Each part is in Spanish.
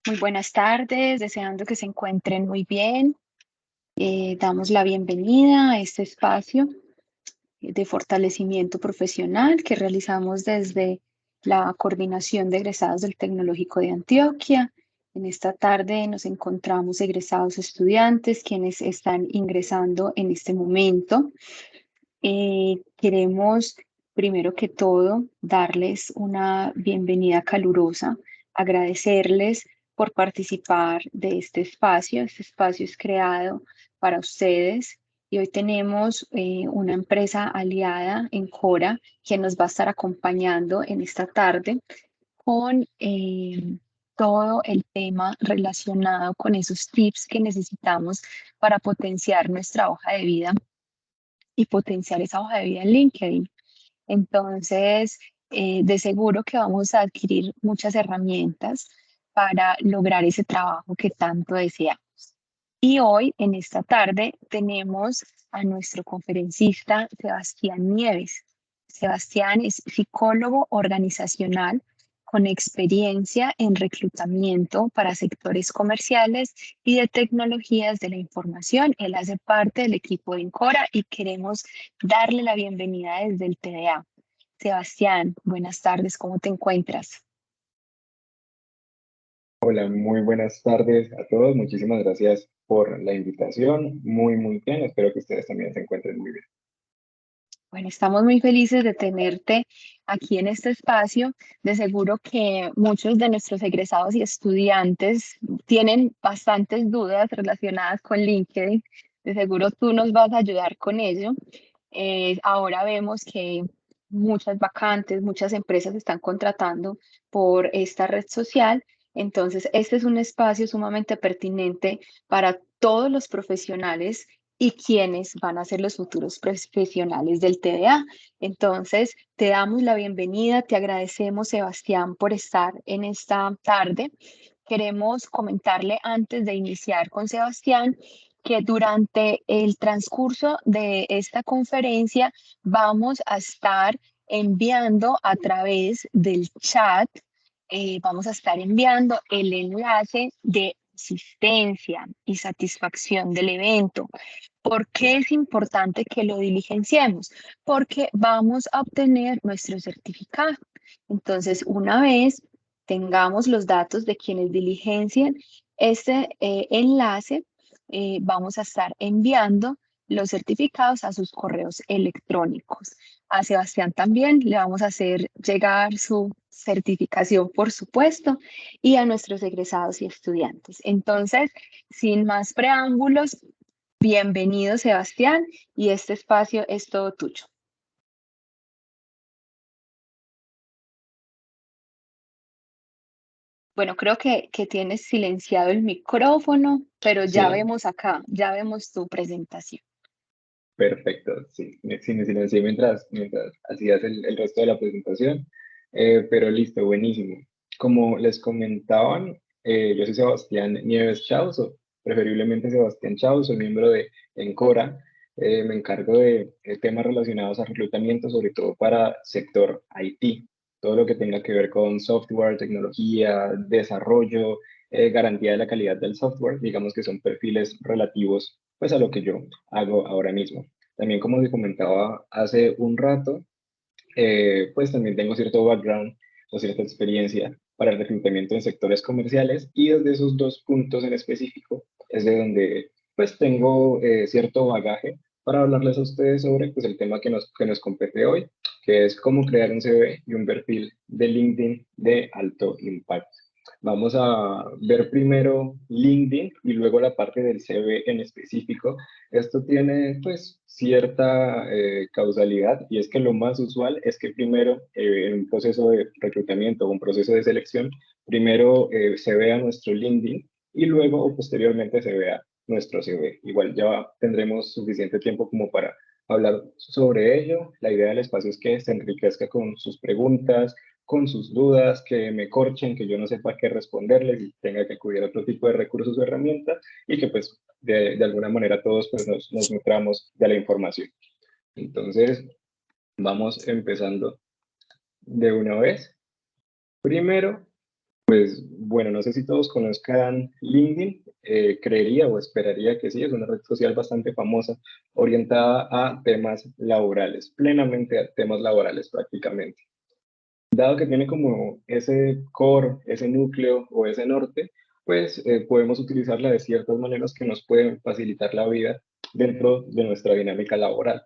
Muy buenas tardes, deseando que se encuentren muy bien. Damos la bienvenida a este espacio de fortalecimiento profesional que realizamos desde la Coordinación de Egresados del Tecnológico de Antioquia. En esta tarde nos encontramos egresados estudiantes quienes están ingresando en este momento. Queremos, primero que todo, darles una bienvenida calurosa, agradecerles por participar de este espacio. Este espacio es creado para ustedes y hoy tenemos una empresa aliada en Cora que nos va a estar acompañando en esta tarde con todo el tema relacionado con esos tips que necesitamos para potenciar nuestra hoja de vida y potenciar esa hoja de vida en LinkedIn. Entonces, de seguro que vamos a adquirir muchas herramientas para lograr ese trabajo que tanto deseamos. Y hoy, en esta tarde, tenemos a nuestro conferencista Sebastián Nieves. Sebastián es psicólogo organizacional con experiencia en reclutamiento para sectores comerciales y de tecnologías de la información. Él hace parte del equipo de Incora y queremos darle la bienvenida desde el TDA. Sebastián, buenas tardes, ¿cómo te encuentras? Hola, muy buenas tardes a todos. Muchísimas gracias por la invitación. Muy bien. Espero que ustedes también se encuentren muy bien. Bueno, estamos muy felices de tenerte aquí en este espacio. De seguro que muchos de nuestros egresados y estudiantes tienen bastantes dudas relacionadas con LinkedIn. De seguro tú nos vas a ayudar con ello. Ahora vemos que muchas vacantes, muchas empresas están contratando por esta red social. Entonces, este es un espacio sumamente pertinente para todos los profesionales y quiénes van a ser los futuros profesionales del TDA. Entonces, te damos la bienvenida, te agradecemos, Sebastián, por estar en esta tarde. Queremos comentarle antes de iniciar con Sebastián que durante el transcurso de esta conferencia vamos a estar enviando a través del chat, vamos a estar enviando el enlace de asistencia y satisfacción del evento. ¿Por qué es importante que lo diligenciemos? Porque vamos a obtener nuestro certificado. Entonces, una vez tengamos los datos de quienes diligencien este enlace, vamos a estar enviando los certificados a sus correos electrónicos. A Sebastián también le vamos a hacer llegar su certificación, por supuesto, y a nuestros egresados y estudiantes. Entonces, sin más preámbulos, bienvenido, Sebastián, y este espacio es todo tuyo. Bueno, creo que tienes silenciado el micrófono, pero ya Sí, vemos acá, ya vemos tu presentación. perfecto. Sí, me silencié mientras hacías el resto de la presentación. Pero listo, buenísimo. Como les comentaban, yo soy Sebastián Nieves Chaus, o preferiblemente Sebastián Chaus, soy miembro de Encora. Me encargo de temas relacionados a reclutamiento, sobre todo para sector IT. Todo lo que tenga que ver con software, tecnología, desarrollo, garantía de la calidad del software, digamos que son perfiles relativos pues a lo que yo hago ahora mismo. También como les comentaba hace un rato, pues también tengo cierto background o cierta experiencia para el reclutamiento en sectores comerciales y desde esos dos puntos en específico es de donde pues tengo cierto bagaje para hablarles a ustedes sobre pues, el tema que nos compete hoy, que es cómo crear un CV y un perfil de LinkedIn de alto impacto. Vamos a ver primero LinkedIn y luego la parte del CV en específico. Esto tiene pues cierta causalidad y es que lo más usual es que primero en un proceso de reclutamiento o un proceso de selección, primero se vea nuestro LinkedIn y luego o posteriormente se vea nuestro CV. Igual ya tendremos suficiente tiempo como para hablar sobre ello. La idea del espacio es que se enriquezca con sus preguntas, con sus dudas, que me corchen, que yo no sepa qué responderles y tenga que acudir a otro tipo de recursos o herramientas y que pues de alguna manera todos pues nos nutramos de la información. Entonces, vamos empezando de una vez. Primero, bueno, no sé si todos conozcan LinkedIn, creería o esperaría que sí, es una red social bastante famosa, orientada a temas laborales, plenamente a temas laborales prácticamente. Dado que tiene como ese core, ese núcleo o ese norte, pues podemos utilizarla de ciertas maneras que nos pueden facilitar la vida dentro de nuestra dinámica laboral.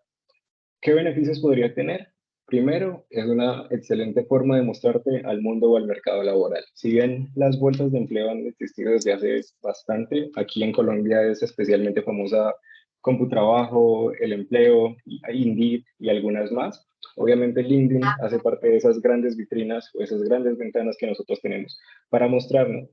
¿Qué beneficios podría tener? Primero, es una excelente forma de mostrarte al mundo o al mercado laboral. Si bien las bolsas de empleo han existido desde hace bastante, aquí en Colombia es especialmente famosa Computrabajo, El Empleo, Indeed y algunas más. Obviamente LinkedIn hace parte de esas grandes vitrinas o esas grandes ventanas que nosotros tenemos para mostrarnos.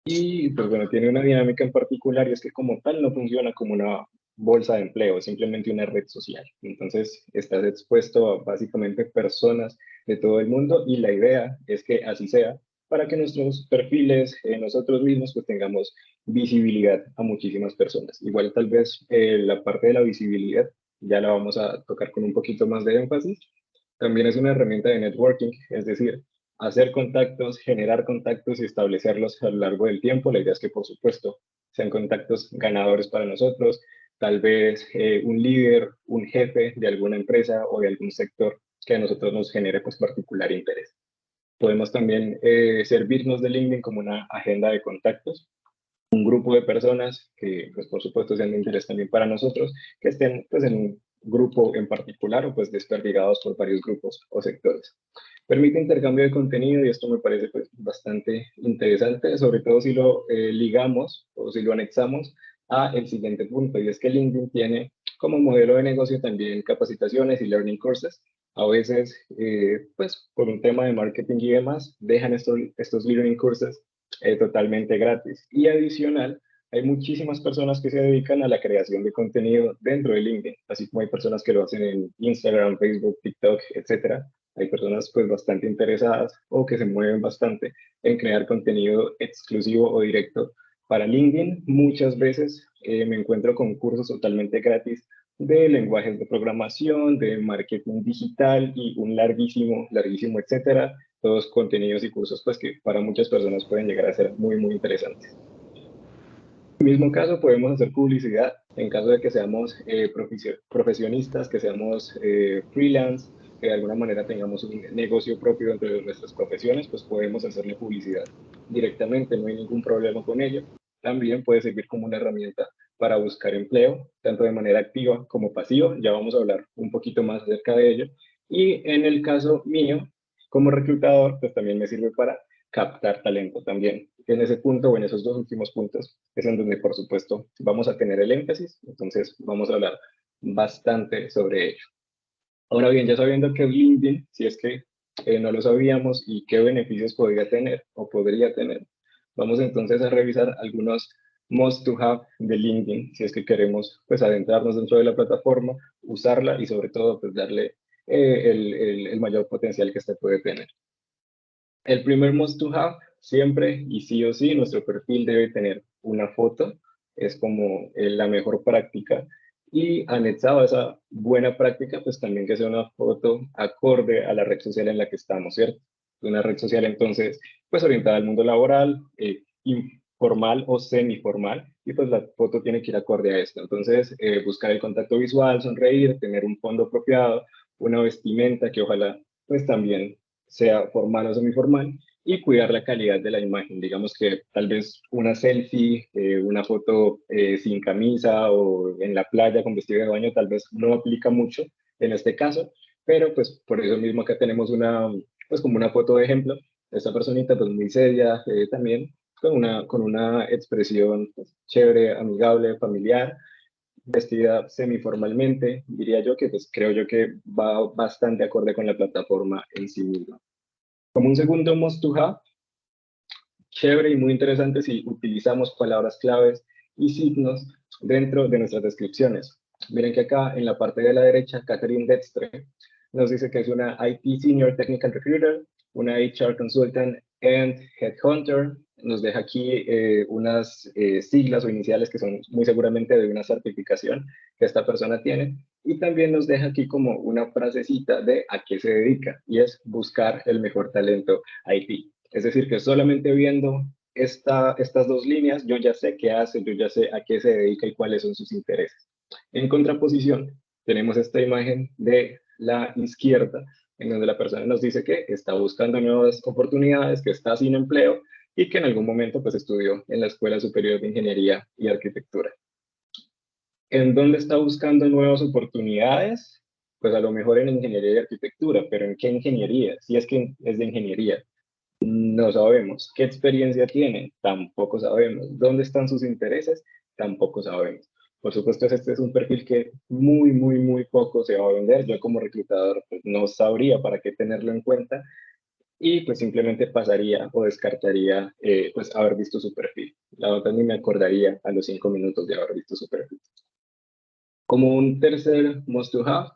Y pues bueno, tiene una dinámica en particular y es que como tal no funciona como una bolsa de empleo, es simplemente una red social. Entonces estás expuesto a básicamente personas de todo el mundo y la idea es que así sea para que nuestros perfiles, nosotros mismos, pues tengamos visibilidad a muchísimas personas. Igual tal vez la parte de la visibilidad ya la vamos a tocar con un poquito más de énfasis. También es una herramienta de networking, es decir, hacer contactos, generar contactos y establecerlos a lo largo del tiempo. La idea es que, por supuesto, sean contactos ganadores para nosotros, tal vez un líder, un jefe de alguna empresa o de algún sector que a nosotros nos genere pues particular interés. Podemos también servirnos de LinkedIn como una agenda de contactos, un grupo de personas que, pues, por supuesto, sean de interés también para nosotros, que estén, pues, en un grupo en particular o, pues, desperdigados por varios grupos o sectores. Permite intercambio de contenido y esto me parece, pues, bastante interesante, sobre todo si lo ligamos o si lo anexamos a el siguiente punto, y es que LinkedIn tiene como modelo de negocio también capacitaciones y learning courses. A veces, pues, por un tema de marketing y demás, dejan estos learning courses totalmente gratis. Y adicional, hay muchísimas personas que se dedican a la creación de contenido dentro de LinkedIn, así como hay personas que lo hacen en Instagram, Facebook, TikTok, etcétera. Hay personas pues bastante interesadas o que se mueven bastante en crear contenido exclusivo o directo para LinkedIn. Muchas veces me encuentro con cursos totalmente gratis de lenguajes de programación, de marketing digital y un larguísimo, larguísimo, etcétera, todos contenidos y cursos pues que para muchas personas pueden llegar a ser muy, muy interesantes. En el mismo caso, podemos hacer publicidad en caso de que seamos profesionistas, que seamos freelance, que de alguna manera tengamos un negocio propio dentro de nuestras profesiones, pues podemos hacerle publicidad directamente, no hay ningún problema con ello. También puede servir como una herramienta para buscar empleo, tanto de manera activa como pasiva. Ya vamos a hablar un poquito más acerca de ello. Y en el caso mío, como reclutador, pues también me sirve para captar talento también. En ese punto o en esos dos últimos puntos es en donde, por supuesto, vamos a tener el énfasis, entonces vamos a hablar bastante sobre ello. Ahora bien, ya sabiendo que LinkedIn, si es que no lo sabíamos y qué beneficios podría tener o podría tener, vamos entonces a revisar algunos must to have de LinkedIn, si es que queremos pues adentrarnos dentro de la plataforma, usarla y sobre todo pues darle el mayor potencial que este puede tener. El primer must to have, siempre y sí o sí, nuestro perfil debe tener una foto, es como la mejor práctica. Y anexado a esa buena práctica, pues también que sea una foto acorde a la red social en la que estamos, ¿cierto? Una red social entonces, pues orientada al mundo laboral, informal o semiformal, y pues la foto tiene que ir acorde a esto. Entonces, buscar el contacto visual, sonreír, tener un fondo apropiado, una vestimenta que ojalá pues también sea formal o semiformal, y cuidar la calidad de la imagen. Digamos que tal vez una selfie, una foto sin camisa o en la playa con vestido de baño, tal vez no aplica mucho en este caso, pero pues por eso mismo acá tenemos una, pues como una foto de ejemplo, de esta personita pues muy seria también, con una expresión pues, chévere, amigable, familiar, vestida semiformalmente, diría yo que pues creo yo que va bastante acorde con la plataforma en sí misma. Como un segundo must to have, chévere y muy interesante si utilizamos palabras claves y signos dentro de nuestras descripciones. Miren que acá en la parte de la derecha, Catherine Dextre nos dice que es una IT Senior Technical Recruiter, una HR Consultant and Headhunter. Nos deja aquí unas siglas o iniciales que son muy seguramente de una certificación que esta persona tiene. Y también nos deja aquí como una frasecita de a qué se dedica y es buscar el mejor talento IT. Es decir, que solamente viendo estas dos líneas, yo ya sé qué hace, yo ya sé a qué se dedica y cuáles son sus intereses. En contraposición, tenemos esta imagen de la izquierda, en donde la persona nos dice que está buscando nuevas oportunidades, que está sin empleo y que en algún momento pues estudió en la Escuela Superior de Ingeniería y Arquitectura. ¿En dónde está buscando nuevas oportunidades? Pues a lo mejor en ingeniería y arquitectura, pero ¿en qué ingeniería? Si es que es de ingeniería. No sabemos. ¿Qué experiencia tiene? Tampoco sabemos. ¿Dónde están sus intereses? Tampoco sabemos. Por supuesto, este es un perfil que muy poco se va a vender. Yo como reclutador pues, no sabría para qué tenerlo en cuenta y pues simplemente pasaría o descartaría pues haber visto su perfil. La verdad ni me acordaría a los 5 minutos de haber visto su perfil. Como un tercer must to have,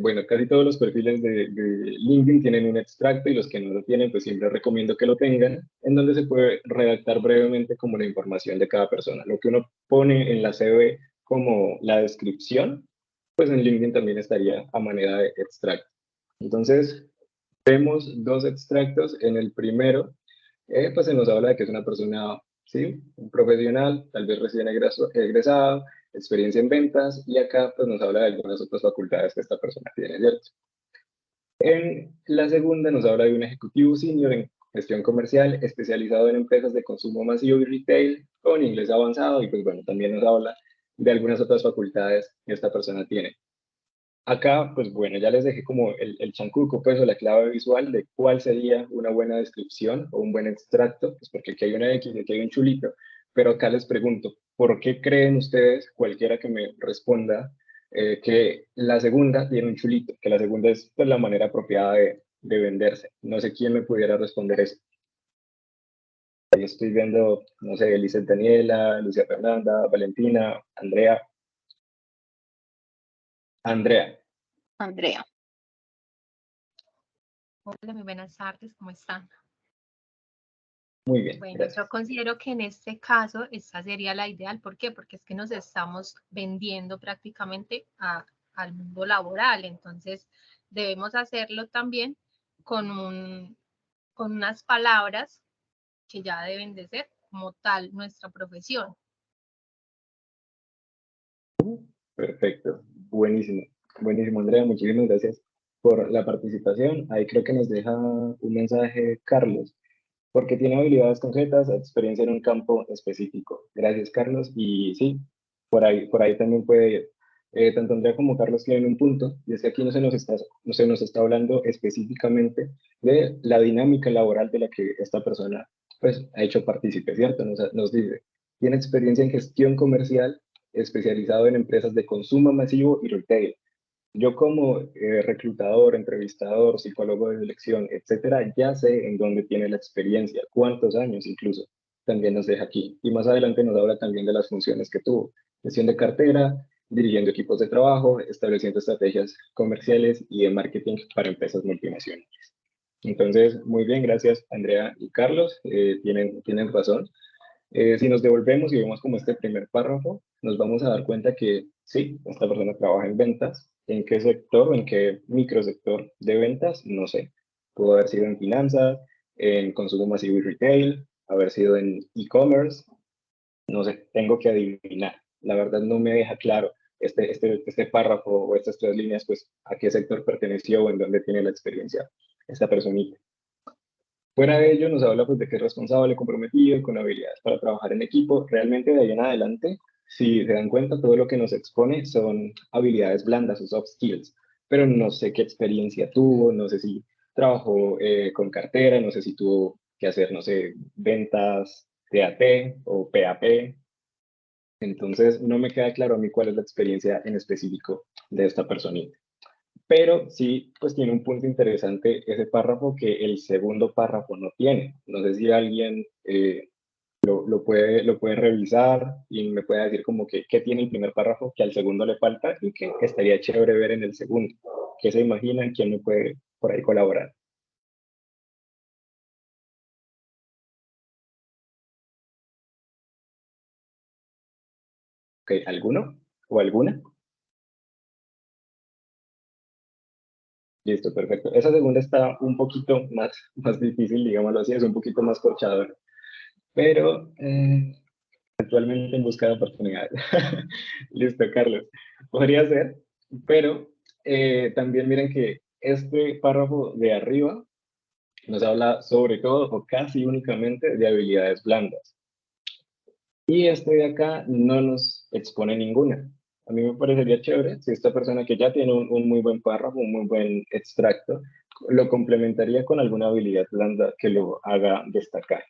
bueno, casi todos los perfiles de LinkedIn tienen un extracto y los que no lo tienen, pues siempre recomiendo que lo tengan, en donde se puede redactar brevemente como la información de cada persona. Lo que uno pone en la CV como la descripción, pues en LinkedIn también estaría a manera de extracto. Entonces, vemos dos extractos. En el primero, pues se nos habla de que es una persona, ¿sí? Un profesional, tal vez recién egresado, experiencia en ventas, y acá pues nos habla de algunas otras facultades que esta persona tiene, ¿cierto? En la segunda nos habla de un ejecutivo senior en gestión comercial especializado en empresas de consumo masivo y retail con inglés avanzado y pues bueno, también nos habla de algunas otras facultades que esta persona tiene. Acá, pues bueno, ya les dejé como el chancuco, pues, o la clave visual de cuál sería una buena descripción o un buen extracto, pues porque aquí hay una X y aquí hay un chulito, pero acá les pregunto, ¿por qué creen ustedes, cualquiera que me responda, que la segunda tiene un chulito, que la segunda es pues, la manera apropiada de venderse? No sé quién me pudiera responder eso. Ahí estoy viendo, no sé, Elizabeth Daniela, Lucia Fernanda, Valentina, Andrea. Andrea, Andrea. Hola, muy buenas tardes, ¿cómo están? muy bien, Bueno, yo gracias. considero que en este caso esta sería la ideal. ¿Por qué? Porque es que nos estamos vendiendo prácticamente al mundo laboral. Entonces, debemos hacerlo también con, con unas palabras que ya deben de ser como tal nuestra profesión. Perfecto, buenísimo, buenísimo, Andrea, muchísimas gracias por la participación. Ahí creo que nos deja un mensaje Carlos, porque tiene habilidades concretas, experiencia en un campo específico. Gracias, Carlos. Y sí, por ahí también puede, tanto Andrea como Carlos tienen un punto, y es que aquí no se nos está hablando específicamente de la dinámica laboral de la que esta persona pues, ha hecho partícipe, ¿cierto? Nos dice, tiene experiencia en gestión comercial especializado en empresas de consumo masivo y retail. Yo como reclutador, entrevistador, psicólogo de selección, etcétera, ya sé en dónde tiene la experiencia, cuántos años incluso, también nos deja aquí. Y más adelante nos habla también de las funciones que tuvo, gestión de cartera, dirigiendo equipos de trabajo, estableciendo estrategias comerciales y de marketing para empresas multinacionales. Entonces, muy bien, gracias Andrea y Carlos, tienen razón. Si nos devolvemos y vemos como este primer párrafo, nos vamos a dar cuenta que sí, esta persona trabaja en ventas. ¿En qué sector o en qué microsector de ventas? No sé. Pudo haber sido en finanzas, en consumo masivo y retail, haber sido en e-commerce, no sé, tengo que adivinar. La verdad no me deja claro este párrafo o estas tres líneas, pues a qué sector perteneció o en dónde tiene la experiencia esta personita. Fuera de ello, nos habla pues, de que es responsable, comprometido y con habilidades para trabajar en equipo. Realmente de ahí en adelante, si se dan cuenta, todo lo que nos expone son habilidades blandas o soft skills, pero no sé qué experiencia tuvo, no sé si trabajó con cartera, no sé si tuvo que hacer, no sé, ventas TAT o PAP. Entonces, no me queda claro a mí cuál es la experiencia en específico de esta personita. Pero sí, pues tiene un punto interesante ese párrafo que el segundo párrafo no tiene. No sé si alguien lo puede revisar y me puede decir como que qué tiene el primer párrafo que al segundo le falta y que estaría chévere ver en el segundo. ¿Qué se imaginan? ¿Quién me puede por ahí colaborar? ¿Ok? ¿Alguno o alguna? Listo, perfecto. Esa segunda está un poquito más difícil, digámoslo así, es un poquito más corchadora. pero actualmente en busca de oportunidades. Listo, Carlos. Podría ser, pero también miren que este párrafo de arriba nos habla sobre todo o casi únicamente de habilidades blandas. Y este de acá no nos expone ninguna. A mí me parecería chévere si esta persona que ya tiene un muy buen párrafo, un muy buen extracto, lo complementaría con alguna habilidad blanda que lo haga destacar.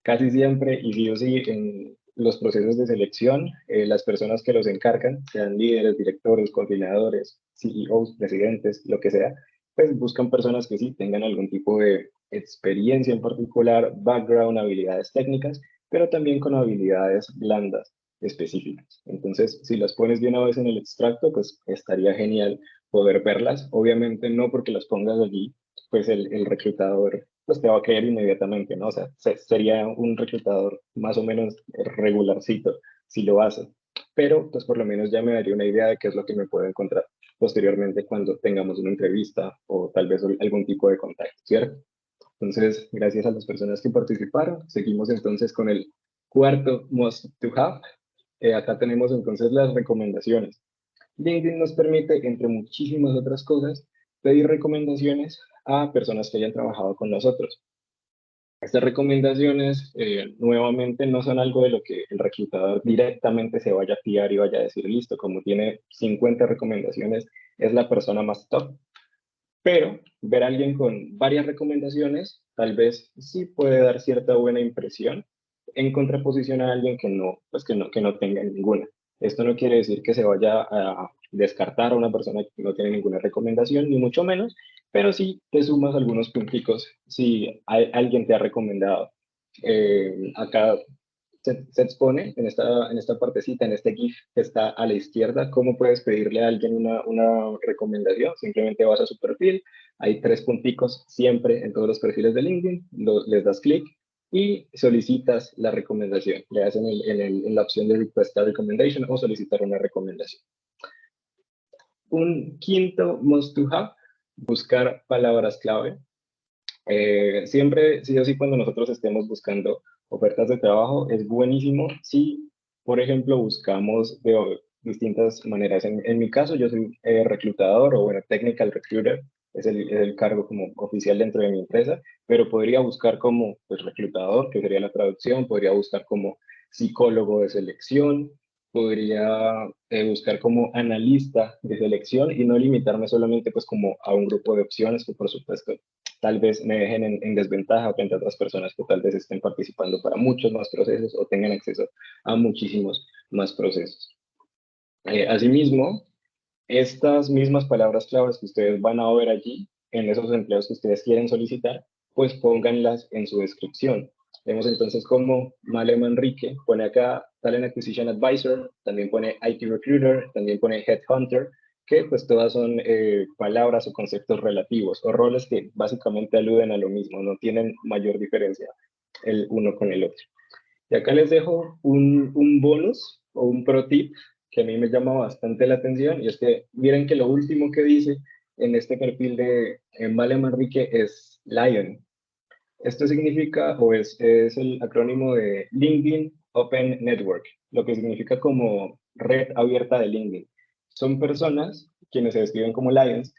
Casi siempre, y sí o sí, en los procesos de selección, las personas que los encargan, sean líderes, directores, coordinadores, CEOs, presidentes, lo que sea, pues buscan personas que sí tengan algún tipo de experiencia en particular, background, habilidades técnicas, pero también con habilidades blandas específicas. Entonces, si las pones de una vez en el extracto, pues estaría genial poder verlas. Obviamente no porque las pongas allí, pues el reclutador pues te va a caer inmediatamente, ¿no? O sea, sería un reclutador más o menos regularcito si lo hace. Pero pues por lo menos ya me daría una idea de qué es lo que me puedo encontrar posteriormente cuando tengamos una entrevista o tal vez algún tipo de contacto, ¿cierto? Entonces, gracias a las personas que participaron, seguimos entonces con el cuarto must to have. Acá tenemos entonces las recomendaciones. LinkedIn nos permite, entre muchísimas otras cosas, pedir recomendaciones a personas que hayan trabajado con nosotros. Estas recomendaciones, nuevamente, no son algo de lo que el reclutador directamente se vaya a fiar y vaya a decir, listo, como tiene 50 recomendaciones, es la persona más top. Pero ver a alguien con varias recomendaciones, tal vez sí puede dar cierta buena impresión en contraposición a alguien que no, pues que no tenga ninguna. Esto no quiere decir que se vaya a descartar a una persona que no tiene ninguna recomendación, ni mucho menos, pero sí te sumas algunos punticos si alguien te ha recomendado. Acá se expone en esta partecita, en este GIF que está a la izquierda, cómo puedes pedirle a alguien una recomendación. Simplemente vas a su perfil, hay tres punticos siempre en todos los perfiles de LinkedIn, les das clic y solicitas la recomendación. Le hacen en la opción de Request a Recommendation o solicitar una recomendación. Un quinto must to have, buscar palabras clave. Siempre, sí o sí, cuando nosotros estemos buscando ofertas de trabajo, es buenísimo si, por ejemplo, buscamos de distintas maneras. En mi caso, yo soy reclutador o, bueno, technical recruiter, es el cargo como oficial dentro de mi empresa, pero podría buscar como pues, reclutador, que sería la traducción, podría buscar como psicólogo de selección, podría buscar como analista de selección y no limitarme solamente pues como a un grupo de opciones que por supuesto tal vez me dejen en desventaja frente a otras personas que tal vez estén participando para muchos más procesos o tengan acceso a muchísimos más procesos. Asimismo, estas mismas palabras claves que ustedes van a ver allí en esos empleos que ustedes quieren solicitar, pues pónganlas en su descripción. Vemos entonces como Male Manrique pone acá Talent Acquisition Advisor, también pone IT Recruiter, también pone Headhunter, que pues todas son palabras o conceptos relativos o roles que básicamente aluden a lo mismo, no tienen mayor diferencia el uno con el otro. Y acá les dejo un bonus o un pro tip que a mí me llama bastante la atención y es que miren que lo último que dice en este perfil de Male Manrique es Lion. Esto significa, o es el acrónimo de LinkedIn Open Network, lo que significa como red abierta de LinkedIn. Son personas, quienes se describen como Lions,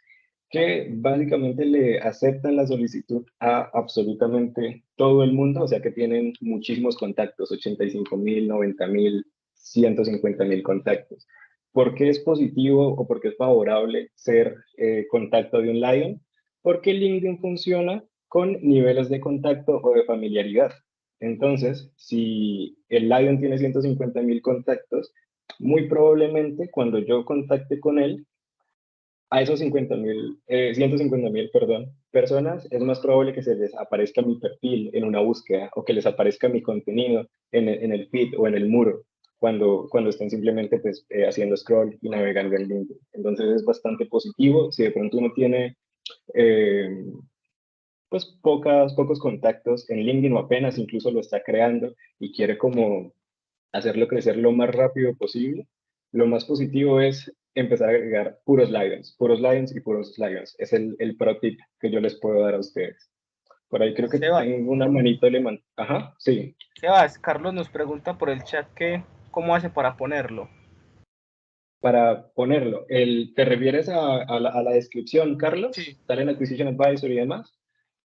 que básicamente le aceptan la solicitud a absolutamente todo el mundo, o sea que tienen muchísimos contactos, 85,000, 90,000, 150,000 contactos. ¿Por qué es positivo o por qué es favorable ser contacto de un Lion? Porque LinkedIn funciona con niveles de contacto o de familiaridad. Entonces, si el Lion tiene 150,000 contactos, muy probablemente cuando yo contacte con él, a esos 150,000, perdón, personas, es más probable que se les aparezca mi perfil en una búsqueda o que les aparezca mi contenido en el feed o en el muro cuando estén simplemente pues, haciendo scroll y navegando en LinkedIn. Entonces es bastante positivo. Si de pronto uno tiene eh, pues pocos contactos en LinkedIn o apenas incluso lo está creando y quiere como hacerlo crecer lo más rápido posible, lo más positivo es empezar a agregar puros Lions y puros Lions. Es el pro tip que yo les puedo dar a ustedes. Por ahí creo que Sebas, tengo una manito alemán. Ajá, sí. Sebas, Carlos nos pregunta por el chat que cómo hace para ponerlo. Para ponerlo, ¿te refieres a la descripción, Carlos? Sí. Talent Acquisition Advisor y demás.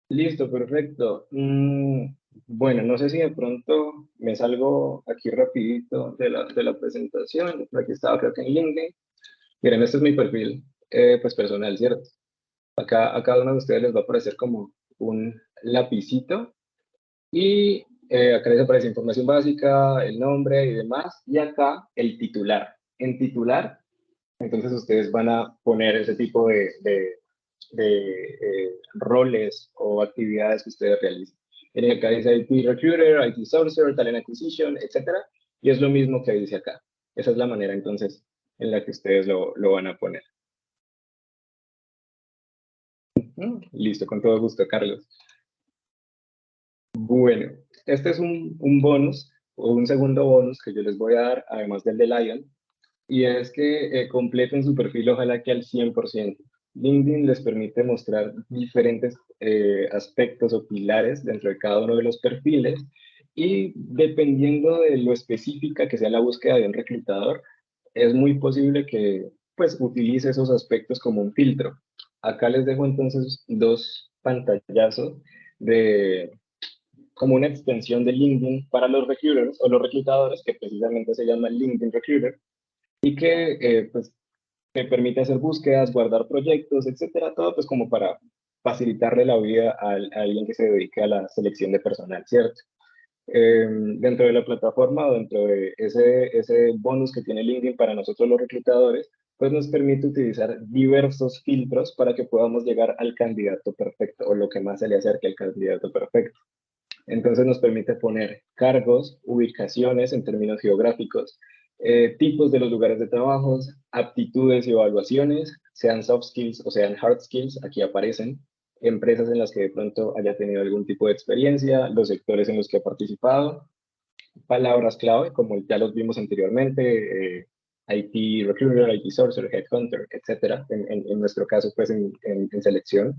Listo, perfecto. Bueno, no sé si de pronto me salgo aquí rapidito de la presentación. Aquí estaba, creo que en LinkedIn. Miren, este es mi perfil, pues personal, ¿cierto? Acá a cada uno de ustedes les va a aparecer como un lapicito y acá les aparece información básica, el nombre y demás, y acá el titular. En titular, entonces ustedes van a poner ese tipo de roles o actividades que ustedes realicen. En acá dice IT Recruiter, IT Sourcer, Talent Acquisition, etcétera, y es lo mismo que dice acá. Esa es la manera entonces en la que ustedes lo van a poner. Listo, con todo gusto, Carlos. Bueno, este es un bonus o un segundo bonus que yo les voy a dar, además del de Lion, y es que completen su perfil ojalá que al 100%. LinkedIn les permite mostrar diferentes aspectos o pilares dentro de cada uno de los perfiles y dependiendo de lo específica que sea la búsqueda de un reclutador, es muy posible que pues utilice esos aspectos como un filtro. Acá les dejo entonces dos pantallazos de como una extensión de LinkedIn para los recruiters o los reclutadores, que precisamente se llama LinkedIn Recruiter, y que pues te permite hacer búsquedas, guardar proyectos, etcétera, todo pues como para facilitarle la vida a alguien que se dedique a la selección de personal, ¿cierto? Dentro de la plataforma o dentro de ese bonus que tiene LinkedIn para nosotros los reclutadores, pues nos permite utilizar diversos filtros para que podamos llegar al candidato perfecto o lo que más se le acerque al candidato perfecto. Entonces nos permite poner cargos, ubicaciones en términos geográficos, tipos de los lugares de trabajo, aptitudes y evaluaciones, sean soft skills o sean hard skills, aquí aparecen, empresas en las que de pronto haya tenido algún tipo de experiencia, los sectores en los que ha participado, palabras clave, como ya los vimos anteriormente, IT Recruiter, IT Sourcer, Headhunter, etcétera, en nuestro caso, pues en selección,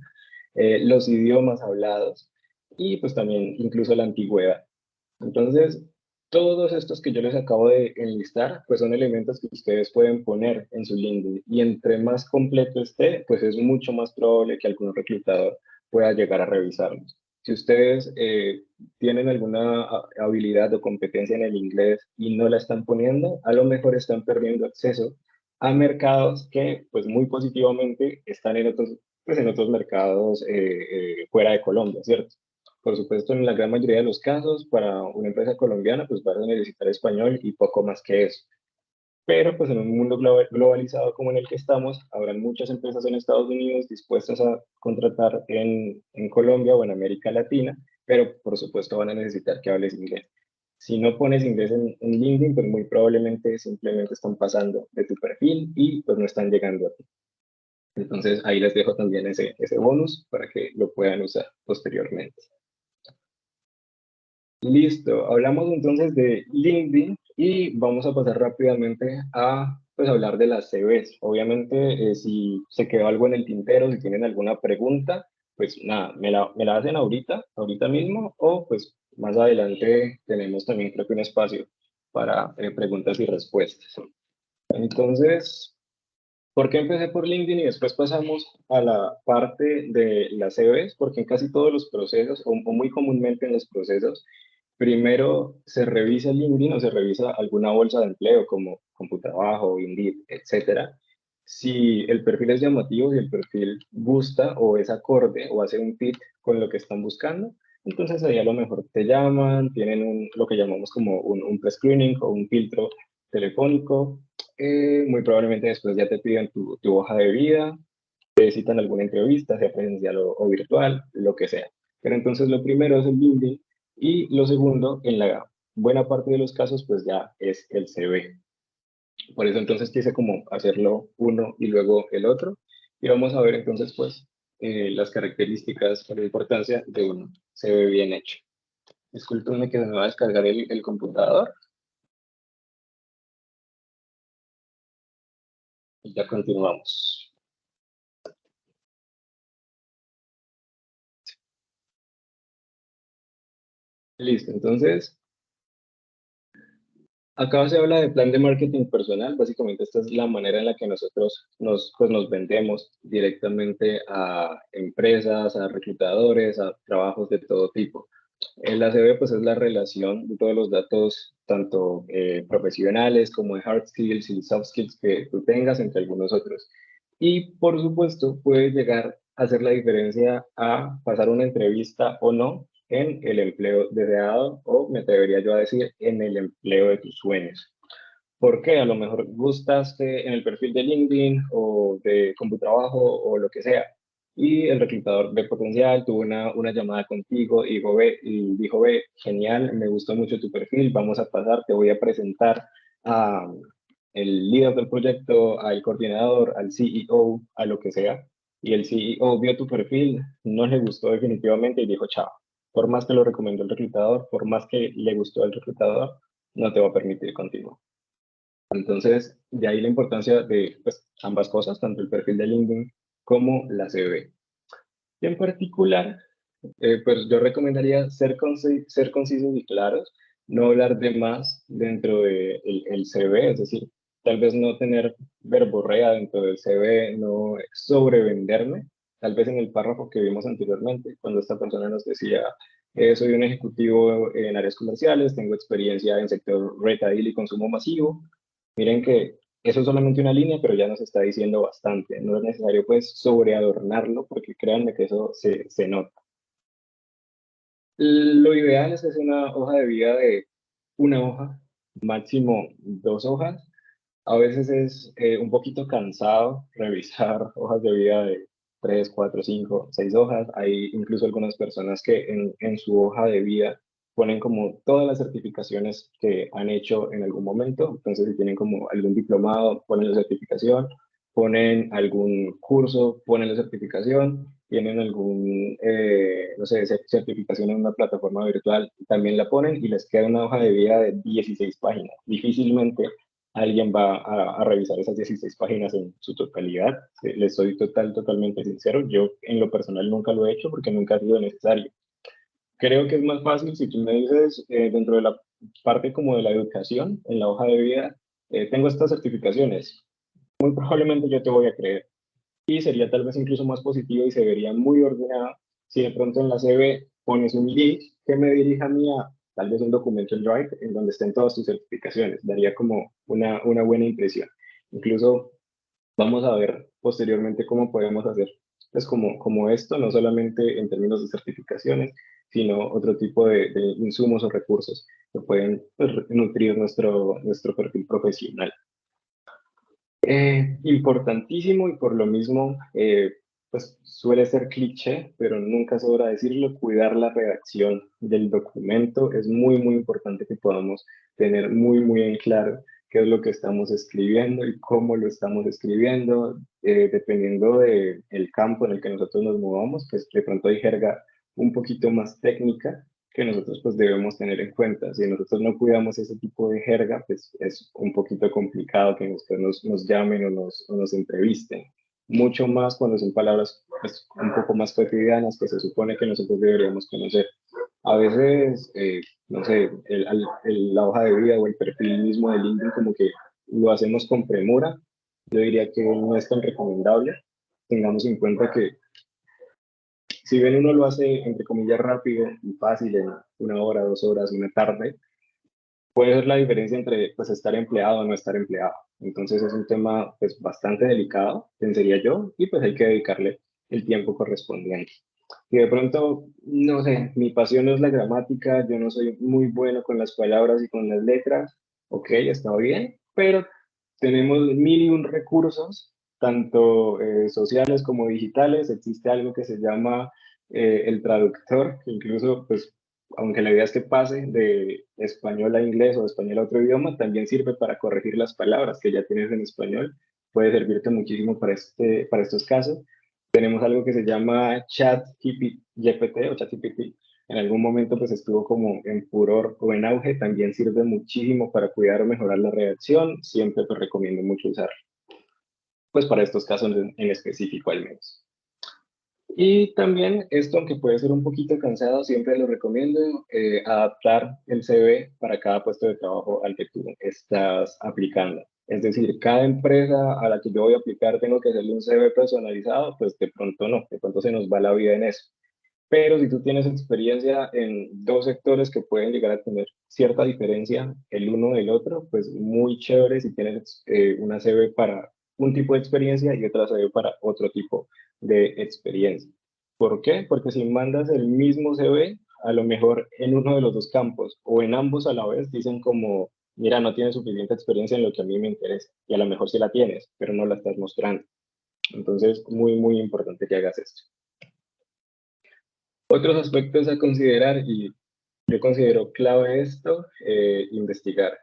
los idiomas hablados y pues también incluso la antigüedad. Entonces, todos estos que yo les acabo de enlistar, pues son elementos que ustedes pueden poner en su LinkedIn y entre más completo esté, pues es mucho más probable que algún reclutador pueda llegar a revisarlos. Si ustedes tienen alguna habilidad o competencia en el inglés y no la están poniendo, a lo mejor están perdiendo acceso a mercados que, pues muy positivamente, están en otros, pues, en otros mercados fuera de Colombia, ¿cierto? Por supuesto, en la gran mayoría de los casos, para una empresa colombiana, pues vas a necesitar español y poco más que eso. Pero pues en un mundo globalizado como en el que estamos, habrán muchas empresas en Estados Unidos dispuestas a contratar en Colombia o en América Latina, pero por supuesto van a necesitar que hables inglés. Si no pones inglés en LinkedIn, pues muy probablemente simplemente están pasando de tu perfil y pues no están llegando a ti. Entonces ahí les dejo también ese bonus para que lo puedan usar posteriormente. Listo, hablamos entonces de LinkedIn y vamos a pasar rápidamente a pues, hablar de las CVs. Obviamente, si se quedó algo en el tintero, si tienen alguna pregunta, pues nada, me la hacen ahorita mismo, o pues más adelante tenemos también creo que un espacio para preguntas y respuestas. Entonces, ¿por qué empecé por LinkedIn y después pasamos a la parte de las CVs? Porque en casi todos los procesos, o muy comúnmente en los procesos, primero se revisa LinkedIn o se revisa alguna bolsa de empleo como Computrabajo, Indeed, etcétera. Si el perfil es llamativo, si el perfil gusta o es acorde o hace un fit con lo que están buscando, entonces ahí a lo mejor te llaman, tienen lo que llamamos como un pre-screening o un filtro telefónico. Muy probablemente después ya te piden tu hoja de vida, te citan alguna entrevista, sea presencial o virtual, lo que sea. Pero entonces lo primero es el LinkedIn y lo segundo, en la buena parte de los casos, pues ya es el CV. Por eso entonces quise como hacerlo uno y luego el otro. Y vamos a ver entonces pues las características o la importancia de un CV bien hecho. Discúlpenme que se me va a descargar el computador. Y ya continuamos. Listo, entonces, acá se habla de plan de marketing personal. Básicamente esta es la manera en la que nosotros nos vendemos directamente a empresas, a reclutadores, a trabajos de todo tipo. El ACV pues es la relación de todos los datos, tanto profesionales como de hard skills y soft skills que tú tengas entre algunos otros. Y por supuesto puede llegar a hacer la diferencia a pasar una entrevista o no en el empleo deseado o me atrevería yo a decir en el empleo de tus sueños. ¿Por qué? A lo mejor gustaste en el perfil de LinkedIn o de CompuTrabajo o lo que sea. Y el reclutador ve potencial, tuvo una llamada contigo y dijo, ve, genial, me gustó mucho tu perfil, vamos a pasar, te voy a presentar a el líder del proyecto, al coordinador, al CEO, a lo que sea. Y el CEO vio tu perfil, no le gustó definitivamente y dijo, chao. Por más que lo recomendó el reclutador, por más que le gustó el reclutador, no te va a permitir continuar. Entonces, de ahí la importancia de pues, ambas cosas, tanto el perfil de LinkedIn como la CV. Y en particular, pues yo recomendaría ser concisos y claros, no hablar de más dentro del el CV, es decir, tal vez no tener verborrea dentro del CV, no sobrevenderme, tal vez en el párrafo que vimos anteriormente, cuando esta persona nos decía, soy un ejecutivo en áreas comerciales, tengo experiencia en sector retail y consumo masivo. Miren que eso es solamente una línea, pero ya nos está diciendo bastante. No es necesario pues sobreadornarlo, porque créanme que eso se nota. Lo ideal es hacer una hoja de vida de una hoja, máximo 2 hojas. A veces es un poquito cansado revisar hojas de vida de 3, 4, 5, 6 hojas. Hay incluso algunas personas que en su hoja de vida ponen como todas las certificaciones que han hecho en algún momento. Entonces, si tienen como algún diplomado, ponen la certificación, ponen algún curso, ponen la certificación, tienen algún, no sé, certificación en una plataforma virtual, también la ponen y les queda una hoja de vida de 16 páginas. Difícilmente alguien va a revisar esas 16 páginas en su totalidad. Les soy totalmente sincero. Yo en lo personal nunca lo he hecho porque nunca ha sido necesario. Creo que es más fácil si tú me dices dentro de la parte como de la educación, en la hoja de vida, tengo estas certificaciones. Muy probablemente yo te voy a creer. Y sería tal vez incluso más positivo y se vería muy ordenado si de pronto en la CV pones un link que me dirija a mí a tal vez un documento en Drive en donde estén todas tus certificaciones. Daría como una buena impresión. Incluso vamos a ver posteriormente cómo podemos hacer pues como esto, no solamente en términos de certificaciones, sino otro tipo de insumos o recursos que pueden pues, nutrir nuestro perfil profesional. Importantísimo y por lo mismo, pues suele ser cliché, pero nunca sobra decirlo, cuidar la redacción del documento. Es muy importante que podamos tener muy en claro qué es lo que estamos escribiendo y cómo lo estamos escribiendo. Dependiendo del campo en el que nosotros nos movamos, pues de pronto hay jerga un poquito más técnica que nosotros pues debemos tener en cuenta. Si nosotros no cuidamos ese tipo de jerga, pues es un poquito complicado que después nos llamen o nos entrevisten. Mucho más cuando son palabras pues, un poco más cotidianas que se supone que nosotros deberíamos conocer. A veces, no sé, la hoja de vida o el perfil mismo de LinkedIn como que lo hacemos con premura. Yo diría que no es tan recomendable. Tengamos en cuenta que si bien uno lo hace, entre comillas, rápido y fácil en 1 hora, 2 horas, una tarde, puede ser la diferencia entre pues, estar empleado o no estar empleado. Entonces es un tema pues, bastante delicado, pensaría yo, y pues hay que dedicarle el tiempo correspondiente. Y de pronto, no sé, mi pasión no es la gramática, yo no soy muy bueno con las palabras y con las letras, ok, está bien, pero tenemos mil y un recursos, tanto sociales como digitales. Existe algo que se llama el traductor, que incluso, pues, aunque la idea es que pase de español a inglés o de español a otro idioma, también sirve para corregir las palabras que ya tienes en español. Puede servirte muchísimo para estos casos. Tenemos algo que se llama ChatGPT o ChatGPT. En algún momento pues estuvo como en furor o en auge. También sirve muchísimo para cuidar o mejorar la redacción. Siempre te recomiendo mucho usarlo. Pues para estos casos en específico al menos. Y también esto, aunque puede ser un poquito cansado, siempre lo recomiendo, adaptar el CV para cada puesto de trabajo al que tú estás aplicando. Es decir, cada empresa a la que yo voy a aplicar tengo que hacerle un CV personalizado, pues de pronto no, de pronto se nos va la vida en eso. Pero si tú tienes experiencia en dos sectores que pueden llegar a tener cierta diferencia el uno del otro, pues muy chévere si tienes una CV para un tipo de experiencia y otra CV para otro tipo de experiencia. ¿Por qué? Porque si mandas el mismo CV, a lo mejor en uno de los dos campos o en ambos a la vez dicen como, mira, no tienes suficiente experiencia en lo que a mí me interesa. Y a lo mejor sí la tienes, pero no la estás mostrando. Entonces, muy, muy importante que hagas esto. Otros aspectos a considerar, y yo considero clave esto, investigar.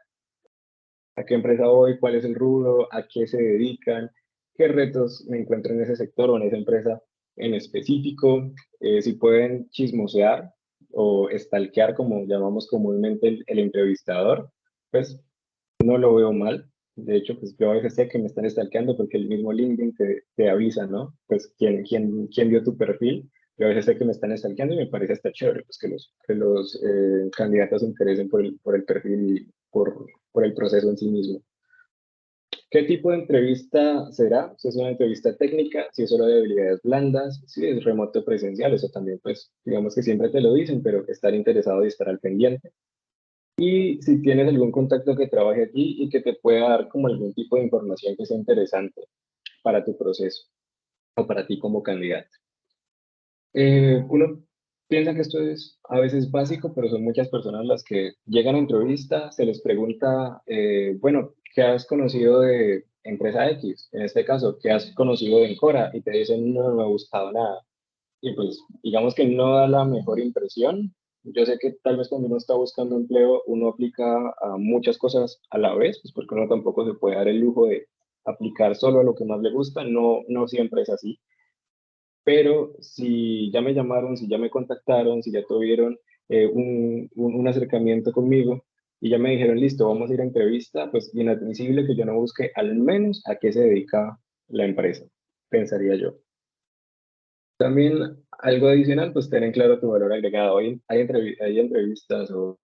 ¿A qué empresa voy? ¿Cuál es el rubro? ¿A qué se dedican? ¿Qué retos me encuentro en ese sector o en esa empresa en específico? Si pueden chismosear o stalkear, como llamamos comúnmente el entrevistador, pues no lo veo mal. De hecho, pues yo a veces sé que me están stalkeando porque el mismo LinkedIn te avisa, ¿no? Pues quién vio tu perfil. Yo a veces sé que me están stalkeando y me parece hasta chévere, pues que los candidatos se interesen por el perfil y por el proceso en sí mismo. ¿Qué tipo de entrevista será? Si es una entrevista técnica, si es solo de habilidades blandas, si es remoto o presencial, eso también, pues, digamos que siempre te lo dicen, pero estar interesado y estar al pendiente. Y si tienes algún contacto que trabaje aquí y que te pueda dar como algún tipo de información que sea interesante para tu proceso o para ti como candidato. Uno piensa que esto es a veces básico, pero son muchas personas las que llegan a entrevista, se les pregunta, bueno, ¿qué has conocido de empresa X? En este caso, ¿qué has conocido de Encora? Y te dicen, no, no me ha gustado nada. Y pues digamos que no da la mejor impresión. Yo sé que tal vez cuando uno está buscando empleo, uno aplica a muchas cosas a la vez, pues porque uno tampoco se puede dar el lujo de aplicar solo a lo que más le gusta, no, no siempre es así. Pero si ya me llamaron, si ya me contactaron, si ya tuvieron un acercamiento conmigo y ya me dijeron, listo, vamos a ir a entrevista, pues inadmisible que yo no busque al menos a qué se dedica la empresa, pensaría yo. También algo adicional, pues tener claro tu valor agregado. Hay entrevistas o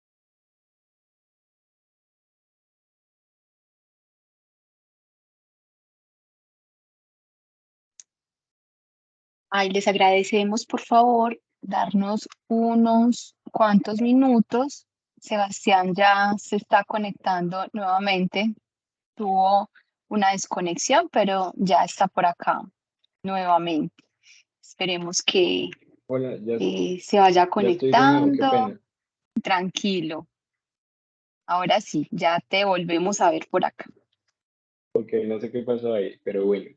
Ay, les agradecemos, por favor, darnos unos cuantos minutos. Sebastián ya se está conectando nuevamente. Tuvo una desconexión, pero ya está por acá nuevamente. Esperemos que hola, se vaya ya estoy de nuevo, qué conectando. pena, Tranquilo. Ahora sí, ya te volvemos a ver por acá. porque no sé qué pasó ahí, pero bueno.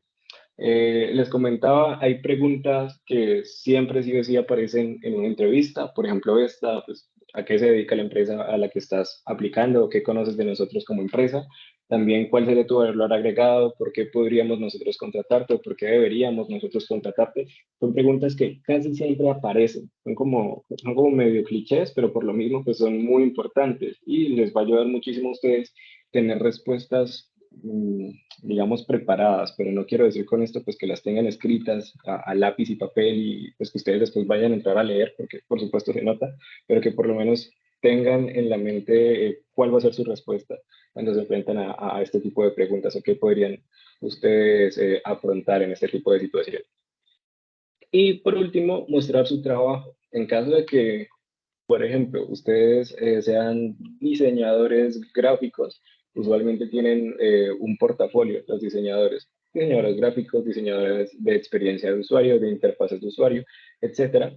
Les comentaba, hay preguntas que siempre sí o sí aparecen en una entrevista, por ejemplo esta, pues, ¿a qué se dedica la empresa a la que estás aplicando? ¿O qué conoces de nosotros como empresa? También, ¿cuál sería tu valor agregado? ¿Por qué podríamos nosotros contratarte? ¿O por qué deberíamos nosotros contratarte? Son preguntas que casi siempre aparecen, son como medio clichés, pero por lo mismo pues son muy importantes y les va a ayudar muchísimo a ustedes tener respuestas digamos, preparadas, pero no quiero decir con esto pues que las tengan escritas a lápiz y papel y pues que ustedes después vayan a entrar a leer, porque por supuesto se nota, pero que por lo menos tengan en la mente cuál va a ser su respuesta cuando se enfrentan a este tipo de preguntas o qué podrían ustedes afrontar en este tipo de situaciones. Y por último, mostrar su trabajo. En caso de que por ejemplo, ustedes sean diseñadores gráficos, usualmente tienen un portafolio, los diseñadores, diseñadores gráficos, diseñadores de experiencia de usuario, de interfaces de usuario, etcétera.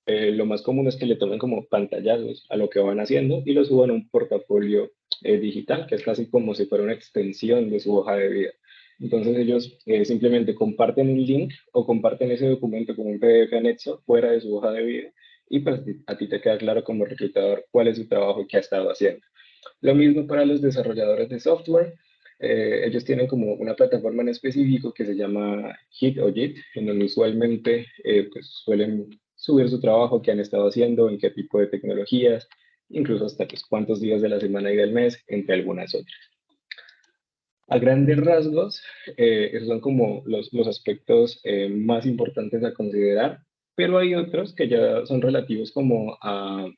Lo más común es que le tomen como pantallazos a lo que van haciendo y lo suban a un portafolio digital, que es casi como si fuera una extensión de su hoja de vida. Entonces ellos simplemente comparten un link o comparten ese documento como un PDF anexo fuera de su hoja de vida y pues a ti te queda claro como reclutador cuál es su trabajo que ha estado haciendo. Lo mismo para los desarrolladores de software. Ellos tienen como una plataforma en específico que se llama Git o Git, en donde usualmente pues suelen subir su trabajo, qué han estado haciendo, en qué tipo de tecnologías, incluso hasta pues, cuántos días de la semana y del mes, entre algunas otras. A grandes rasgos, esos son como los aspectos más importantes a considerar. pero hay otros que ya son relativos como a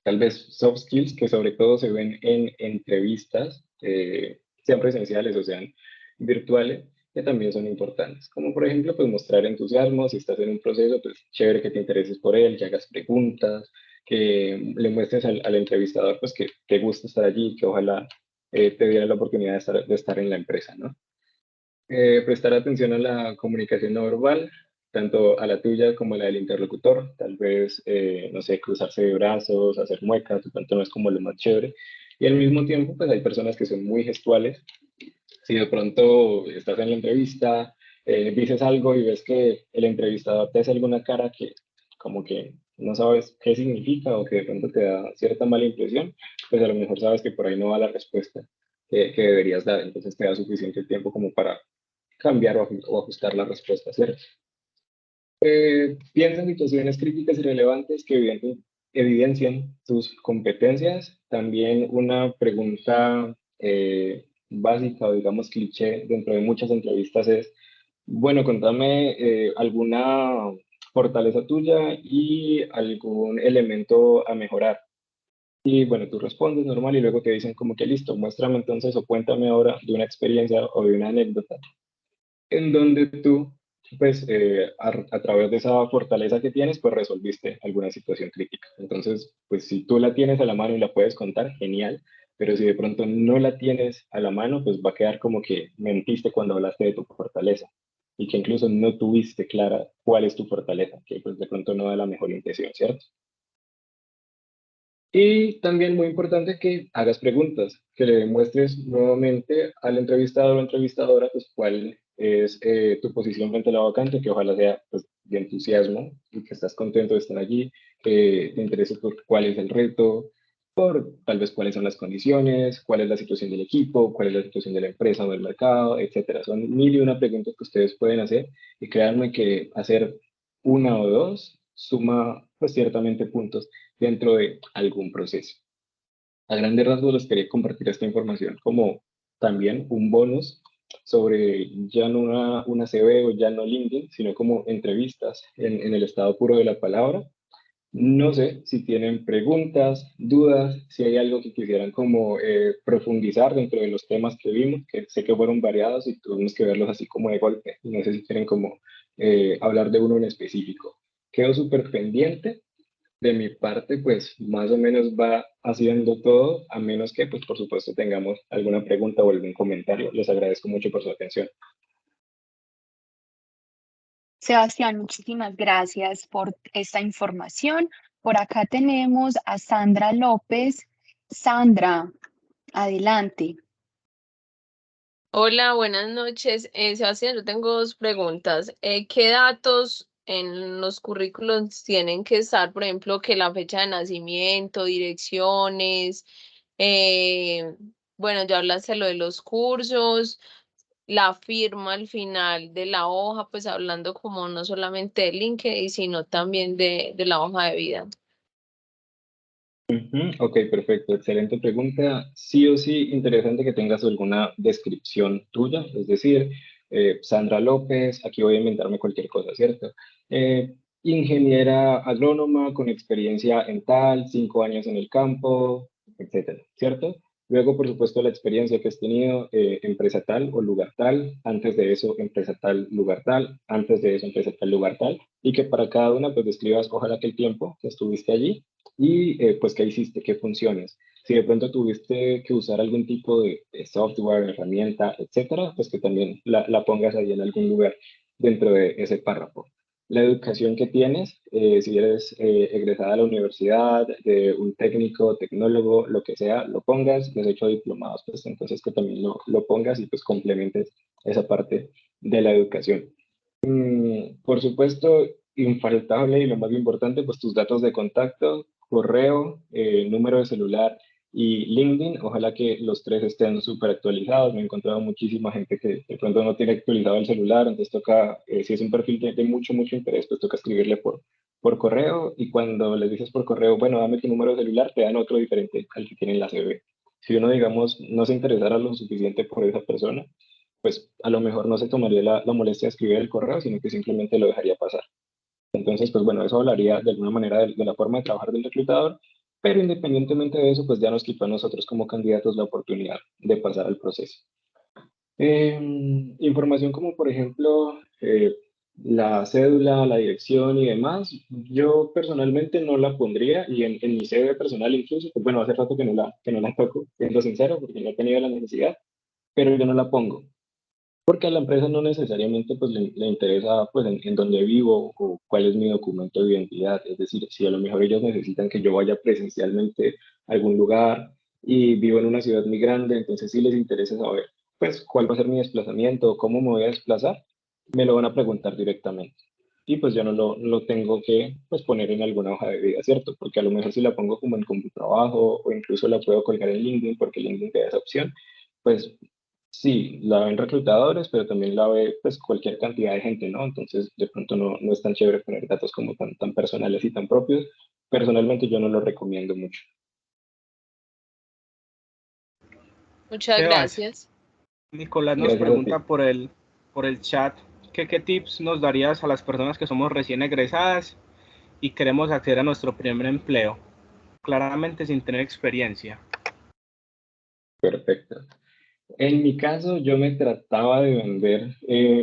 tal vez soft skills que sobre todo se ven en entrevistas, sean presenciales o sean virtuales, que también son importantes. Como por ejemplo, pues mostrar entusiasmo, si estás en un proceso, pues chévere que te intereses por él, que hagas preguntas, que le muestres al entrevistador pues que te gusta estar allí, que ojalá te diera la oportunidad de estar en la empresa, ¿no? Prestar atención a la comunicación no verbal, tanto a la tuya como a la del interlocutor. Tal vez, no sé, cruzarse de brazos, hacer muecas, de pronto no es como lo más chévere. Y al mismo tiempo, pues hay personas que son muy gestuales. Si de pronto estás en la entrevista, dices algo y ves que el entrevistador te hace alguna cara que como que no sabes qué significa o que de pronto te da cierta mala impresión, pues a lo mejor sabes que por ahí no va la respuesta que deberías dar. Entonces te da suficiente tiempo como para cambiar o ajustar la respuesta, ¿cierto? Piensa en situaciones críticas y relevantes que evidencian tus competencias. También una pregunta básica o digamos cliché dentro de muchas entrevistas es, bueno, contame alguna fortaleza tuya y algún elemento a mejorar. Y bueno, tú respondes normal y luego te dicen como que listo, muéstrame entonces o cuéntame ahora de una experiencia o de una anécdota en donde tú, pues, a través de esa fortaleza que tienes, pues resolviste alguna situación crítica. Entonces, pues, si tú la tienes a la mano y la puedes contar, genial, pero si de pronto no la tienes a la mano, pues va a quedar como que mentiste cuando hablaste de tu fortaleza y que incluso no tuviste clara cuál es tu fortaleza, que pues de pronto no da la mejor impresión, ¿cierto? Y también muy importante que hagas preguntas, que le demuestres nuevamente al entrevistador o entrevistadora pues cuál es tu posición frente a la vacante, que ojalá sea pues, de entusiasmo y que estás contento de estar allí, que te interese por cuál es el reto, por tal vez cuáles son las condiciones, cuál es la situación del equipo, cuál es la situación de la empresa o del mercado, etcétera. Son mil y una preguntas que ustedes pueden hacer y créanme que hacer una o dos suma pues ciertamente puntos dentro de algún proceso. A grandes rasgos les quería compartir esta información como también un bonus sobre ya no una CV o ya no LinkedIn, sino como entrevistas en el estado puro de la palabra. No sé si tienen preguntas, dudas, si hay algo que quisieran como profundizar dentro de los temas que vimos, que sé que fueron variados y tuvimos que verlos así como de golpe. No sé si quieren como hablar de uno en específico. Quedo súper pendiente de mi parte, pues más o menos va haciendo todo, a menos que, pues por supuesto, tengamos alguna pregunta o algún comentario. Les agradezco mucho por su atención. Sebastián, muchísimas gracias por esta información. Por acá tenemos a Sandra López. Sandra, adelante. Hola, buenas noches. Sebastián, yo tengo dos preguntas. ¿Qué datos en los currículos tienen que estar? Por ejemplo, que la fecha de nacimiento, direcciones, eh, bueno, ya hablaste lo de los cursos, la firma al final de la hoja, pues hablando como no solamente de LinkedIn, sino también de la hoja de vida. Ujú, ok, perfecto, excelente pregunta. Sí o sí, interesante que tengas alguna descripción tuya, es decir, Sandra López, aquí voy a inventarme cualquier cosa, ¿cierto? Ingeniera agrónoma con experiencia en tal, 5 años en el campo, etcétera, ¿cierto? Luego, por supuesto, la experiencia que has tenido, empresa tal o lugar tal, antes de eso, empresa tal, lugar tal, antes de eso, empresa tal, lugar tal, y que para cada una, pues describas, ojalá que el tiempo que estuviste allí y pues qué hiciste, qué funciones. Si de pronto tuviste que usar algún tipo de software, herramienta, etcétera, pues que también la pongas ahí en algún lugar dentro de ese párrafo. La educación que tienes, si eres egresada de la universidad, de un técnico, tecnólogo, lo que sea, lo pongas, los he hecho diplomados, pues entonces que también lo pongas y pues complementes esa parte de la educación. Por supuesto, infaltable y lo más importante, pues tus datos de contacto, correo, número de celular y LinkedIn. Ojalá que los tres estén súper actualizados. Me he encontrado muchísima gente que de pronto no tiene actualizado el celular, entonces toca, si es un perfil de mucho, mucho interés, pues toca escribirle por correo y cuando les dices por correo, bueno, dame tu número de celular, te dan otro diferente al que tiene en la CV. Si uno, digamos, no se interesara lo suficiente por esa persona, pues a lo mejor no se tomaría la molestia de escribir el correo, sino que simplemente lo dejaría pasar. Entonces, pues bueno, eso hablaría de alguna manera de la forma de trabajar del reclutador, pero independientemente de eso, pues ya nos quitó a nosotros como candidatos la oportunidad de pasar al proceso. Información como por ejemplo la cédula, la dirección y demás, yo personalmente no la pondría y en mi CV personal incluso, pues bueno, hace rato que no la toco, siendo sincero, porque no he tenido la necesidad, pero yo no la pongo. Porque a la empresa no necesariamente pues, le interesa pues, en dónde vivo o cuál es mi documento de identidad. Es decir, si a lo mejor ellos necesitan que yo vaya presencialmente a algún lugar y vivo en una ciudad muy grande, entonces sí les interesa saber pues, cuál va a ser mi desplazamiento o cómo me voy a desplazar, me lo van a preguntar directamente. Y pues yo no lo tengo que pues, poner en alguna hoja de vida, ¿cierto? Porque a lo mejor si la pongo como en trabajo o incluso la puedo colgar en LinkedIn porque LinkedIn te da esa opción, pues sí, la ven reclutadores, pero también la ve pues cualquier cantidad de gente, ¿no? Entonces de pronto no es tan chévere poner datos como tan personales y tan propios. Personalmente yo no lo recomiendo mucho. Muchas Sebas, gracias. Nicolás nos Gracias a pregunta ti. por el chat que qué tips nos darías a las personas que somos recién egresadas y queremos acceder a nuestro primer empleo, claramente sin tener experiencia. Perfecto. En mi caso, yo me trataba de vender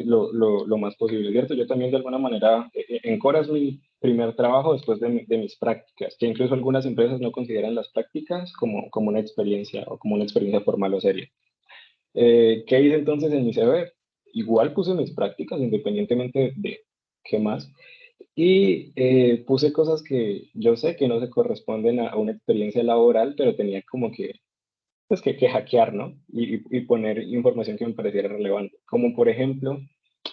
lo más posible, ¿cierto? Yo también de alguna manera, en Cora es mi primer trabajo después de mis prácticas, que incluso algunas empresas no consideran las prácticas como una experiencia o como una experiencia formal o seria. ¿Qué hice entonces en mi CV? Igual puse mis prácticas independientemente de qué más. Y puse cosas que yo sé que no se corresponden a una experiencia laboral, pero tenía como que, pues que hackear, ¿no? Y poner información que me pareciera relevante. Como por ejemplo,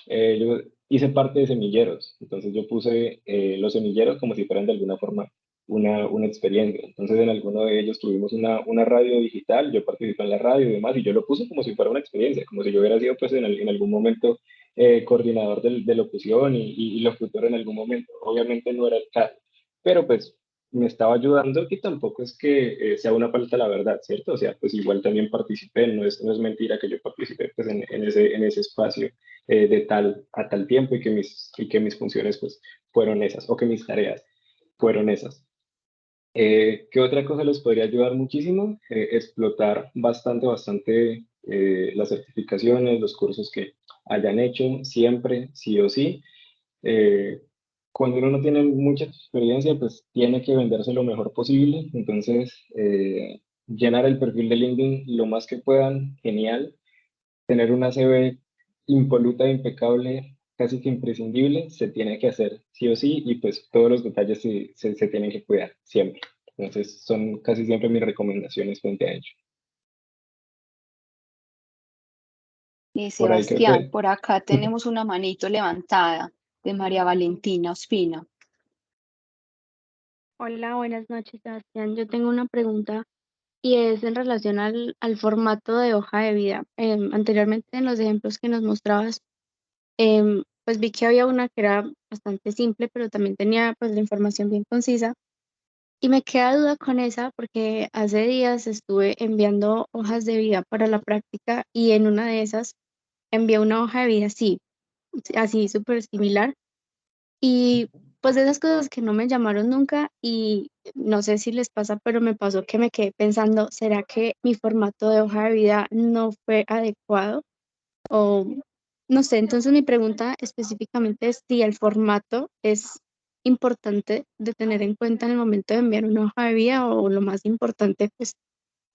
yo hice parte de semilleros, entonces yo puse los semilleros como si fueran de alguna forma una experiencia. Entonces en alguno de ellos tuvimos una radio digital, yo participé en la radio y demás, y yo lo puse como si fuera una experiencia, como si yo hubiera sido pues en algún momento coordinador de locución y locutor en algún momento. Obviamente no era el caso, pero pues me estaba ayudando y tampoco es que sea una falta la verdad, ¿cierto? O sea, pues igual también participé, no es mentira que yo participé pues en ese espacio de tal a tal tiempo y que mis funciones pues fueron esas o que mis tareas fueron esas. ¿Qué otra cosa les podría ayudar muchísimo? Explotar bastante las certificaciones, los cursos que hayan hecho, siempre, sí o sí. Eh, Cuando uno no tiene mucha experiencia, pues tiene que venderse lo mejor posible. Entonces, llenar el perfil de LinkedIn lo más que puedan, genial. Tener una CV impoluta, e impecable, casi que imprescindible, se tiene que hacer sí o sí y pues todos los detalles se tienen que cuidar siempre. Entonces son casi siempre mis recomendaciones frente a ello. Por ahí creo Sebastián, que por acá tenemos una manito levantada de María Valentina Ospina. Hola, buenas noches, Sebastián. Yo tengo una pregunta y es en relación al formato de hoja de vida. Anteriormente en los ejemplos que nos mostrabas, pues vi que había una que era bastante simple, pero también tenía pues la información bien concisa. Y me queda duda con esa porque hace días estuve enviando hojas de vida para la práctica y en una de esas envié una hoja de vida así súper similar. Y pues de esas cosas que no me llamaron nunca y no sé si les pasa, pero me pasó que me quedé pensando, ¿será que mi formato de hoja de vida no fue adecuado? O no sé, entonces mi pregunta específicamente es si el formato es importante de tener en cuenta en el momento de enviar una hoja de vida o lo más importante, pues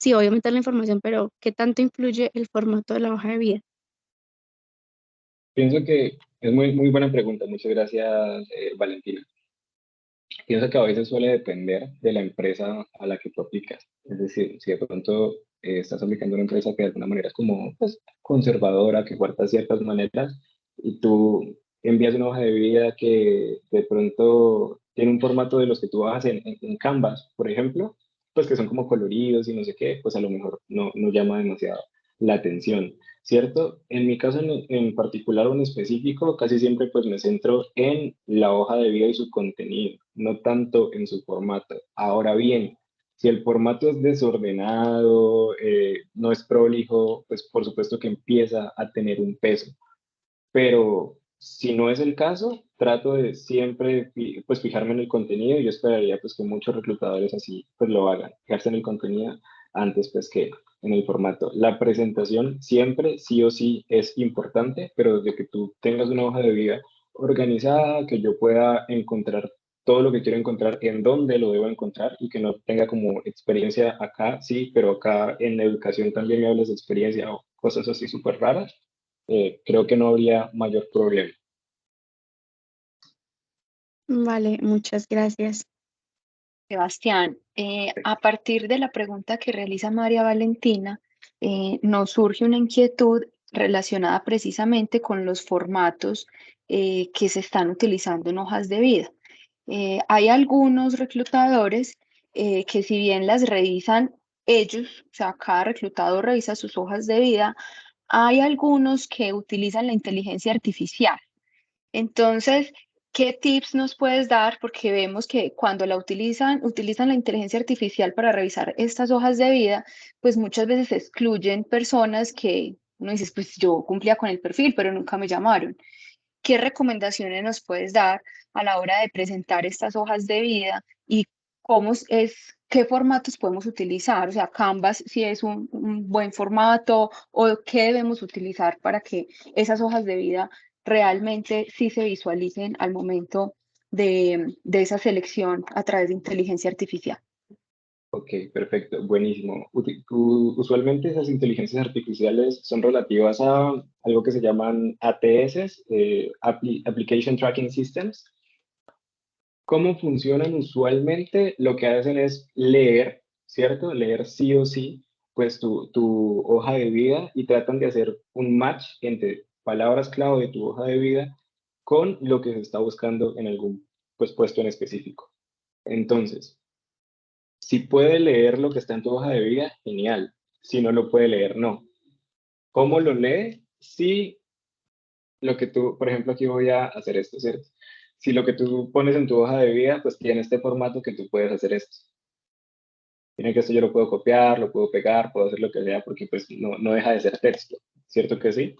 sí, obviamente la información, pero ¿qué tanto influye el formato de la hoja de vida? pienso que es muy buena pregunta. Muchas gracias, Valentina. Pienso que a veces suele depender de la empresa a la que tú aplicas. Es decir, si de pronto estás aplicando a una empresa que de alguna manera es como pues, conservadora, que guarda ciertas maneras, y tú envías una hoja de vida que de pronto tiene un formato de los que tú bajas en Canvas, por ejemplo, pues que son como coloridos y no sé qué, pues a lo mejor no llama demasiado la atención. ¿Cierto? En mi caso en particular o en específico, casi siempre pues me centro en la hoja de vida y su contenido, no tanto en su formato. Ahora bien, si el formato es desordenado, no es prolijo, pues por supuesto que empieza a tener un peso. Pero Si no es el caso, trato de siempre pues fijarme en el contenido y yo esperaría pues que muchos reclutadores así pues lo hagan, fijarse en el contenido antes pues que en el formato. La presentación siempre sí o sí es importante, pero desde que tú tengas una hoja de vida organizada, que yo pueda encontrar todo lo que quiero encontrar, en dónde lo debo encontrar y que no tenga como experiencia acá, sí, pero acá en la educación también me hables de experiencia o cosas así súper raras, creo que no habría mayor problema. Vale, muchas gracias. Sebastián, a partir de la pregunta que realiza María Valentina, nos surge una inquietud relacionada precisamente con los formatos que se están utilizando en hojas de vida. Hay algunos reclutadores que si bien las revisan ellos, o sea, cada reclutador revisa sus hojas de vida, hay algunos que utilizan la inteligencia artificial. Entonces, ¿qué tips nos puedes dar? Porque vemos que cuando la utilizan la inteligencia artificial para revisar estas hojas de vida, pues muchas veces excluyen personas que uno dice, pues yo cumplía con el perfil, pero nunca me llamaron. ¿Qué recomendaciones nos puedes dar a la hora de presentar estas hojas de vida y qué formatos podemos utilizar? O sea, Canvas si es un buen formato o qué debemos utilizar para que esas hojas de vida realmente sí se visualicen al momento de esa selección a través de inteligencia artificial. Ok, perfecto, buenísimo. Usualmente esas inteligencias artificiales son relativas a algo que se llaman ATS, Application Tracking Systems. ¿Cómo funcionan usualmente? Lo que hacen es leer, ¿cierto? Leer sí o sí, pues tu hoja de vida y tratan de hacer un match entre palabras clave de tu hoja de vida con lo que se está buscando en algún pues, puesto en específico. Entonces, si puede leer lo que está en tu hoja de vida, genial. Si no lo puede leer, no. ¿Cómo lo lee? Si lo que tú, por ejemplo, aquí voy a hacer esto, ¿cierto? Si lo que tú pones en tu hoja de vida, pues tiene este formato que tú puedes hacer esto. Tiene que esto yo lo puedo copiar, lo puedo pegar, puedo hacer lo que sea, porque pues no deja de ser texto, ¿cierto que sí?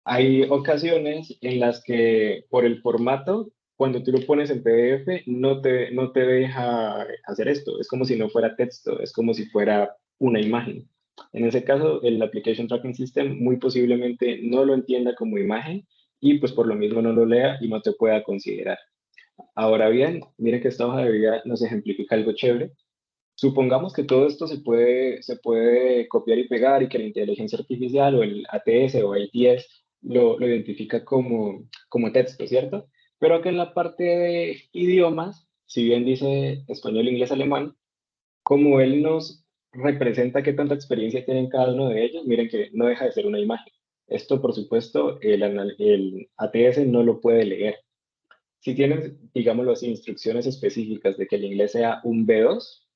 Hay ocasiones en las que por el formato, cuando tú lo pones en PDF, no te deja hacer esto. Es como si no fuera texto, es como si fuera una imagen. En ese caso, el Application Tracking System muy posiblemente no lo entienda como imagen y pues por lo mismo no lo lea y no te pueda considerar. Ahora bien, mire que esta hoja de vida nos ejemplifica algo chévere. Supongamos que todo esto se puede copiar y pegar y que la inteligencia artificial o el ATS o ATS lo identifica como texto, ¿cierto? Pero que en la parte de idiomas, si bien dice español, inglés, alemán, como él nos representa qué tanta experiencia tienen cada uno de ellos, miren que no deja de ser una imagen. Esto, por supuesto, el ATS no lo puede leer. Si tienes, digámoslo así, instrucciones específicas de que el inglés sea un B2,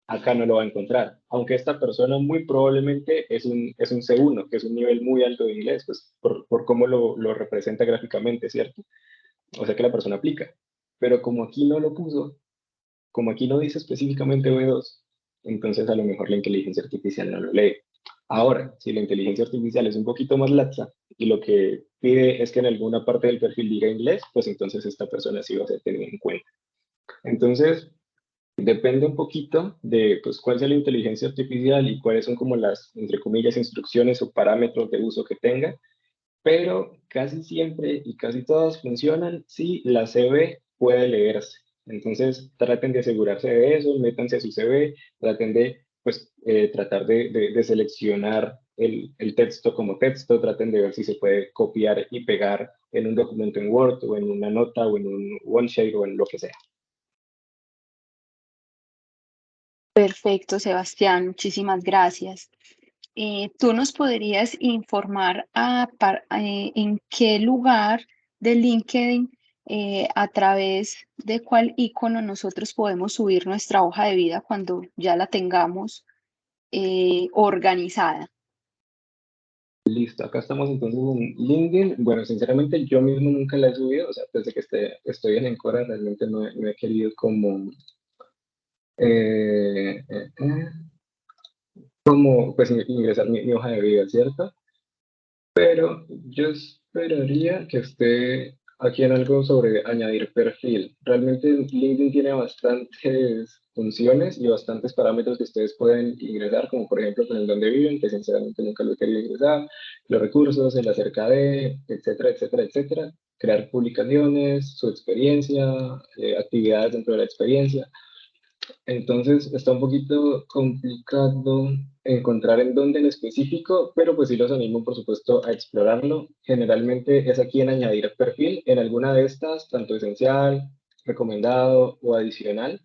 acá no lo va a encontrar. Aunque esta persona muy probablemente es un C1, que es un nivel muy alto de inglés, pues por cómo lo representa gráficamente, ¿cierto? O sea que la persona aplica. Pero como aquí no lo puso, como aquí no dice específicamente B2, entonces a lo mejor la inteligencia artificial no lo lee. Ahora, si la inteligencia artificial es un poquito más laxa y lo que pide es que en alguna parte del perfil diga inglés, pues entonces esta persona sí va a ser tenida en cuenta. Entonces, depende un poquito de pues, cuál sea la inteligencia artificial y cuáles son como las, entre comillas, instrucciones o parámetros de uso que tenga, pero casi siempre y casi todas funcionan si la CV puede leerse. Entonces, traten de asegurarse de eso, métanse a su CV, traten de pues, tratar de seleccionar el texto como texto, traten de ver si se puede copiar y pegar en un documento en Word o en una nota o en un OneShare o en lo que sea. Perfecto, Sebastián, muchísimas gracias. ¿Tú nos podrías informar en qué lugar de LinkedIn, a través de cuál icono nosotros podemos subir nuestra hoja de vida cuando ya la tengamos organizada? Listo, acá estamos entonces en LinkedIn. Bueno, sinceramente yo mismo nunca la he subido, o sea, desde que estoy en Encora realmente no he querido eh, eh, eh, como pues ingresar mi hoja de vida, ¿cierto? Pero yo esperaría que esté aquí en algo sobre añadir perfil. Realmente LinkedIn tiene bastantes funciones y bastantes parámetros que ustedes pueden ingresar, como por ejemplo con el dónde viven, que sinceramente nunca lo he querido ingresar, los recursos, el acerca de, etcétera, etcétera, etcétera. Crear publicaciones, su experiencia, actividades dentro de la experiencia. Entonces está un poquito complicado encontrar en dónde en específico, pero pues sí los animo, por supuesto, a explorarlo. Generalmente es aquí en añadir perfil, en alguna de estas, tanto esencial, recomendado o adicional,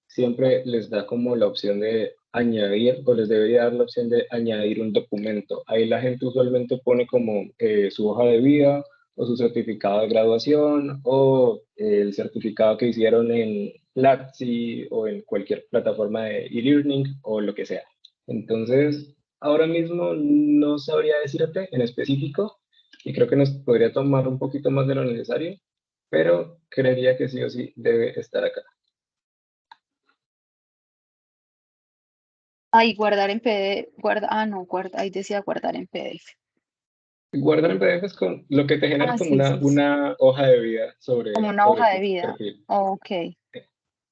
siempre les da como la opción de añadir o les debería dar la opción de añadir un documento. Ahí la gente usualmente pone como su hoja de vida o su certificado de graduación o el certificado que hicieron en Platzi o en cualquier plataforma de e-learning o lo que sea. Entonces, ahora mismo no sabría decirte en específico y creo que nos podría tomar un poquito más de lo necesario, pero creería que sí o sí debe estar acá. Ahí guardar en PDF, no, ahí decía guardar en PDF. Guardar en PDF es con lo que te genera como Sí, sí, sí. una hoja de vida Como sobre, una sobre hoja de tu vida. perfil. Ok.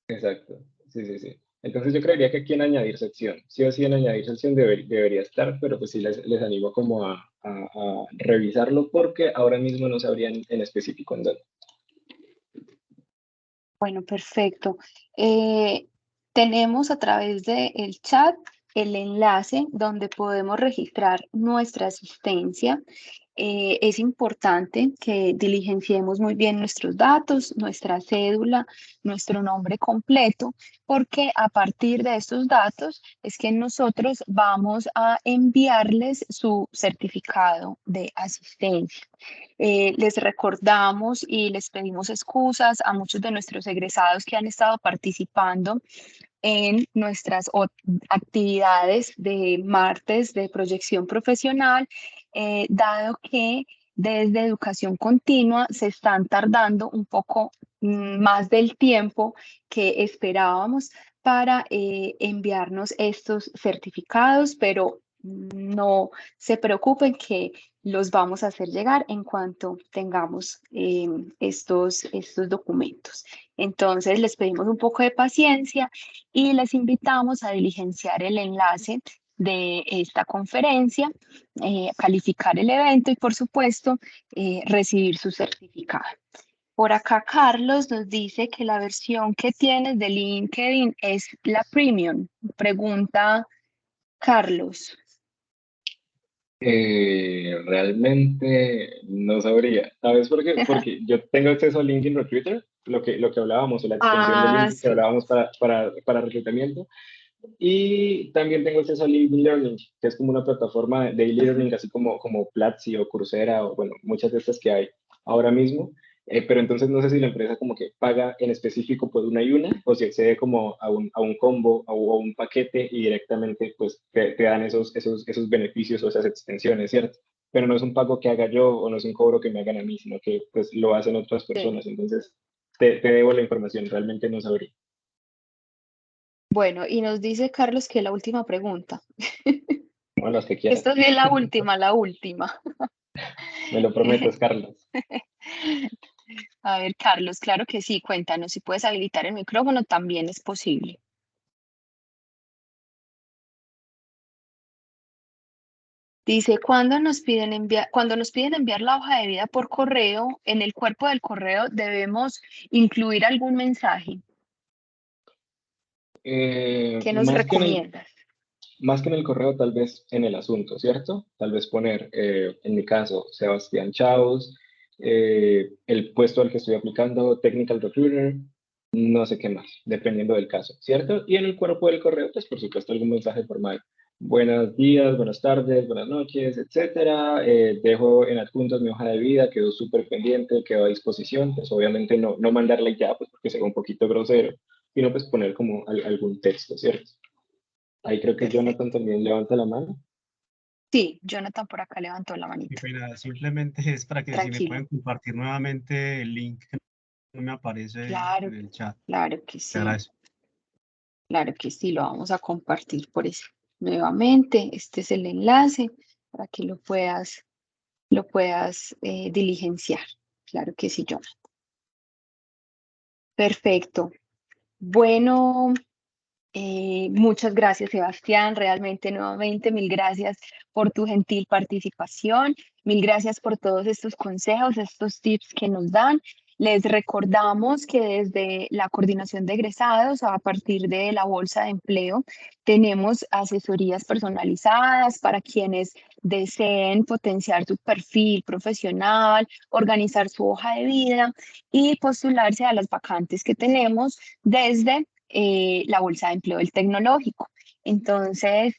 Exacto. Sí, sí, sí. Entonces yo creería que aquí en añadir sección, sí o sí en añadir sección debería estar, pero pues sí les animo como a revisarlo porque ahora mismo no sabría en específico en dónde. Bueno, perfecto. Tenemos a través del chat el enlace donde podemos registrar nuestra asistencia. Es importante que diligenciemos muy bien nuestros datos, nuestra cédula, nuestro nombre completo, porque a partir de estos datos es que nosotros vamos a enviarles su certificado de asistencia. Les recordamos y les pedimos excusas a muchos de nuestros egresados que han estado participando en nuestras actividades de martes de proyección profesional, dado que desde educación continua se están tardando un poco más del tiempo que esperábamos para enviarnos estos certificados, pero no se preocupen que los vamos a hacer llegar en cuanto tengamos estos documentos. Entonces, les pedimos un poco de paciencia y les invitamos a diligenciar el enlace de esta conferencia, calificar el evento y, por supuesto, recibir su certificado. Por acá, Carlos nos dice que la versión que tienes de LinkedIn es la premium. Pregunta Carlos. Realmente no sabría. ¿Sabes por qué? Porque yo tengo acceso a LinkedIn Recruiter, lo que hablábamos, o la extensión de LinkedIn que Sí. hablábamos para reclutamiento. Y también tengo acceso a LinkedIn Learning, que es como una plataforma de e-learning, así como Platzi o Coursera, o bueno, muchas de estas que hay ahora mismo. Pero entonces no sé si la empresa como que paga en específico por una y una, o si accede como a un combo o a un paquete y directamente pues te dan esos beneficios o esas extensiones, ¿cierto? Pero no es un pago que haga yo o no es un cobro que me hagan a mí, sino que pues lo hacen otras personas. Entonces te debo la información, realmente no sabría. Bueno, y nos dice Carlos que la última pregunta. Bueno, las que quieras. Esta es bien la última, la última. Me lo prometes, Carlos. A ver, Carlos, claro que sí, cuéntanos, si puedes habilitar el micrófono, también es posible. Dice, cuando nos piden enviar la hoja de vida por correo, en el cuerpo del correo debemos incluir algún mensaje. ¿Qué nos recomiendas? Más que en el correo, tal vez en el asunto, ¿cierto? Tal vez poner, en mi caso, Sebastián Chaus, el puesto al que estoy aplicando, Technical Recruiter, no sé qué más, dependiendo del caso, ¿cierto? Y en el cuerpo del correo, pues por supuesto algún mensaje formal. Buenos días, buenas tardes, buenas noches, etcétera. Dejo en adjuntos mi hoja de vida, quedo súper pendiente, quedo a disposición. Pues obviamente no mandarla ya, pues porque sea un poquito grosero, sino pues poner como algún texto, ¿cierto? Ahí creo que Perfecto. Jonathan también levanta la mano. Sí, Jonathan por acá levantó la Qué manita. pena, simplemente es para que si me Tranquilo. pueden compartir nuevamente el link que no me aparece Claro, en el chat. claro que Te sí. agradezco. Claro que sí, lo vamos a compartir por eso. Nuevamente, este es el enlace para que lo puedas lo puedas diligenciar. Claro que sí, Jonathan. Perfecto. Bueno, muchas gracias, Sebastián. Realmente, nuevamente, mil gracias por tu gentil participación. Mil gracias por todos estos consejos, estos tips que nos dan. Les recordamos que desde la coordinación de egresados, a partir de la bolsa de empleo, tenemos asesorías personalizadas para quienes deseen potenciar su perfil profesional, organizar su hoja de vida y postularse a las vacantes que tenemos desde la Bolsa de Empleo del Tecnológico. Entonces,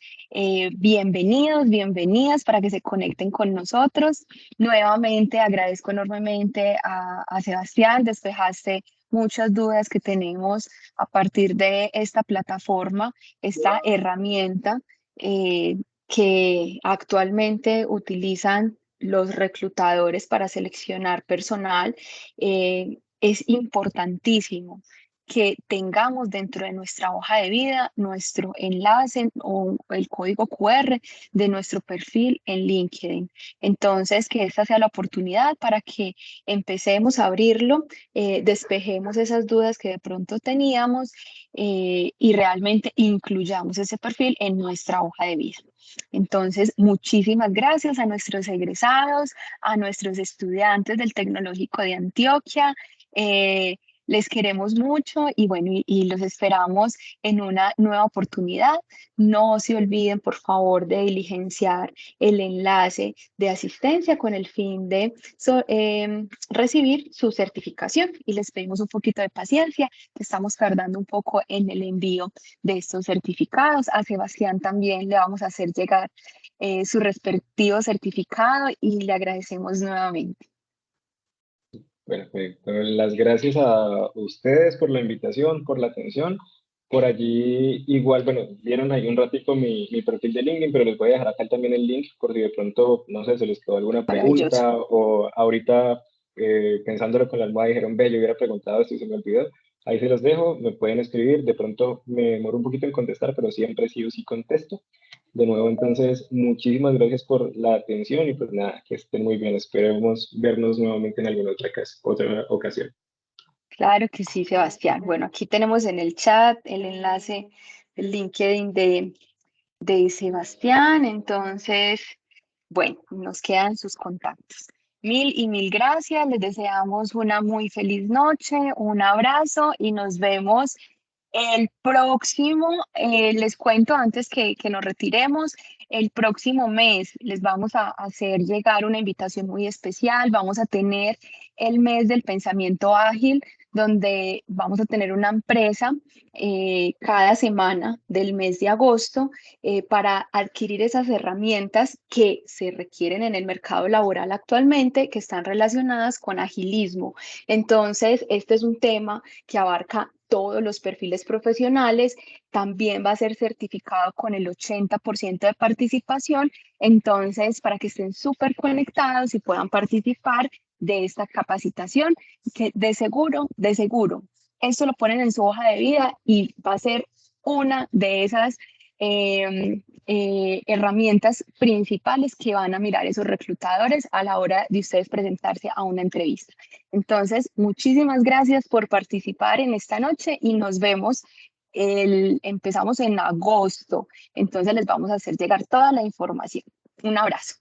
bienvenidos, bienvenidas para que se conecten con nosotros. Nuevamente agradezco enormemente a Sebastián, despejaste muchas dudas que tenemos a partir de esta plataforma, esta herramienta que actualmente utilizan los reclutadores para seleccionar personal. Es importantísimo que tengamos dentro de nuestra hoja de vida nuestro enlace o el código QR de nuestro perfil en LinkedIn. Entonces, que esta sea la oportunidad para que empecemos a abrirlo, despejemos esas dudas que de pronto teníamos y realmente incluyamos ese perfil en nuestra hoja de vida. Entonces, muchísimas gracias a nuestros egresados, a nuestros estudiantes del Tecnológico de Antioquia. Les queremos mucho y bueno, y los esperamos en una nueva oportunidad. No se olviden, por favor, de diligenciar el enlace de asistencia con el fin de recibir su certificación y les pedimos un poquito de paciencia. Estamos tardando un poco en el envío de estos certificados. A Sebastián también le vamos a hacer llegar su respectivo certificado y le agradecemos nuevamente. Perfecto. Las gracias a ustedes por la invitación, por la atención. Por allí, igual, bueno, vieron ahí un ratito mi perfil de LinkedIn, pero les voy a dejar acá también el link por si de pronto, no sé, se les quedó alguna Maravilloso. pregunta o ahorita pensándolo con la almohada dijeron, ve, yo hubiera preguntado esto y se me olvidó. Ahí se los dejo, me pueden escribir, de pronto me demoro un poquito en contestar, pero siempre sí o sí contesto. De nuevo, entonces, muchísimas gracias por la atención y pues nada, que estén muy bien. Esperemos vernos nuevamente en alguna otra ocasión. Claro que sí, Sebastián. Bueno, aquí tenemos en el chat el enlace, el LinkedIn de Sebastián. Entonces, bueno, nos quedan sus contactos. Mil y mil gracias. Les deseamos una muy feliz noche, un abrazo y nos vemos el próximo. Les cuento antes que nos retiremos. El próximo mes les vamos a hacer llegar una invitación muy especial. Vamos a tener el mes del pensamiento ágil, donde vamos a tener una empresa cada semana del mes de agosto para adquirir esas herramientas que se requieren en el mercado laboral actualmente, que están relacionadas con agilismo. Entonces, este es un tema que abarca todos los perfiles profesionales. También va a ser certificado con el 80% de participación. Entonces, para que estén súper conectados y puedan participar de esta capacitación, que de seguro, esto lo ponen en su hoja de vida y va a ser una de esas herramientas principales que van a mirar esos reclutadores a la hora de ustedes presentarse a una entrevista. Entonces, muchísimas gracias por participar en esta noche y nos vemos. Empezamos en agosto, entonces les vamos a hacer llegar toda la información. Un abrazo.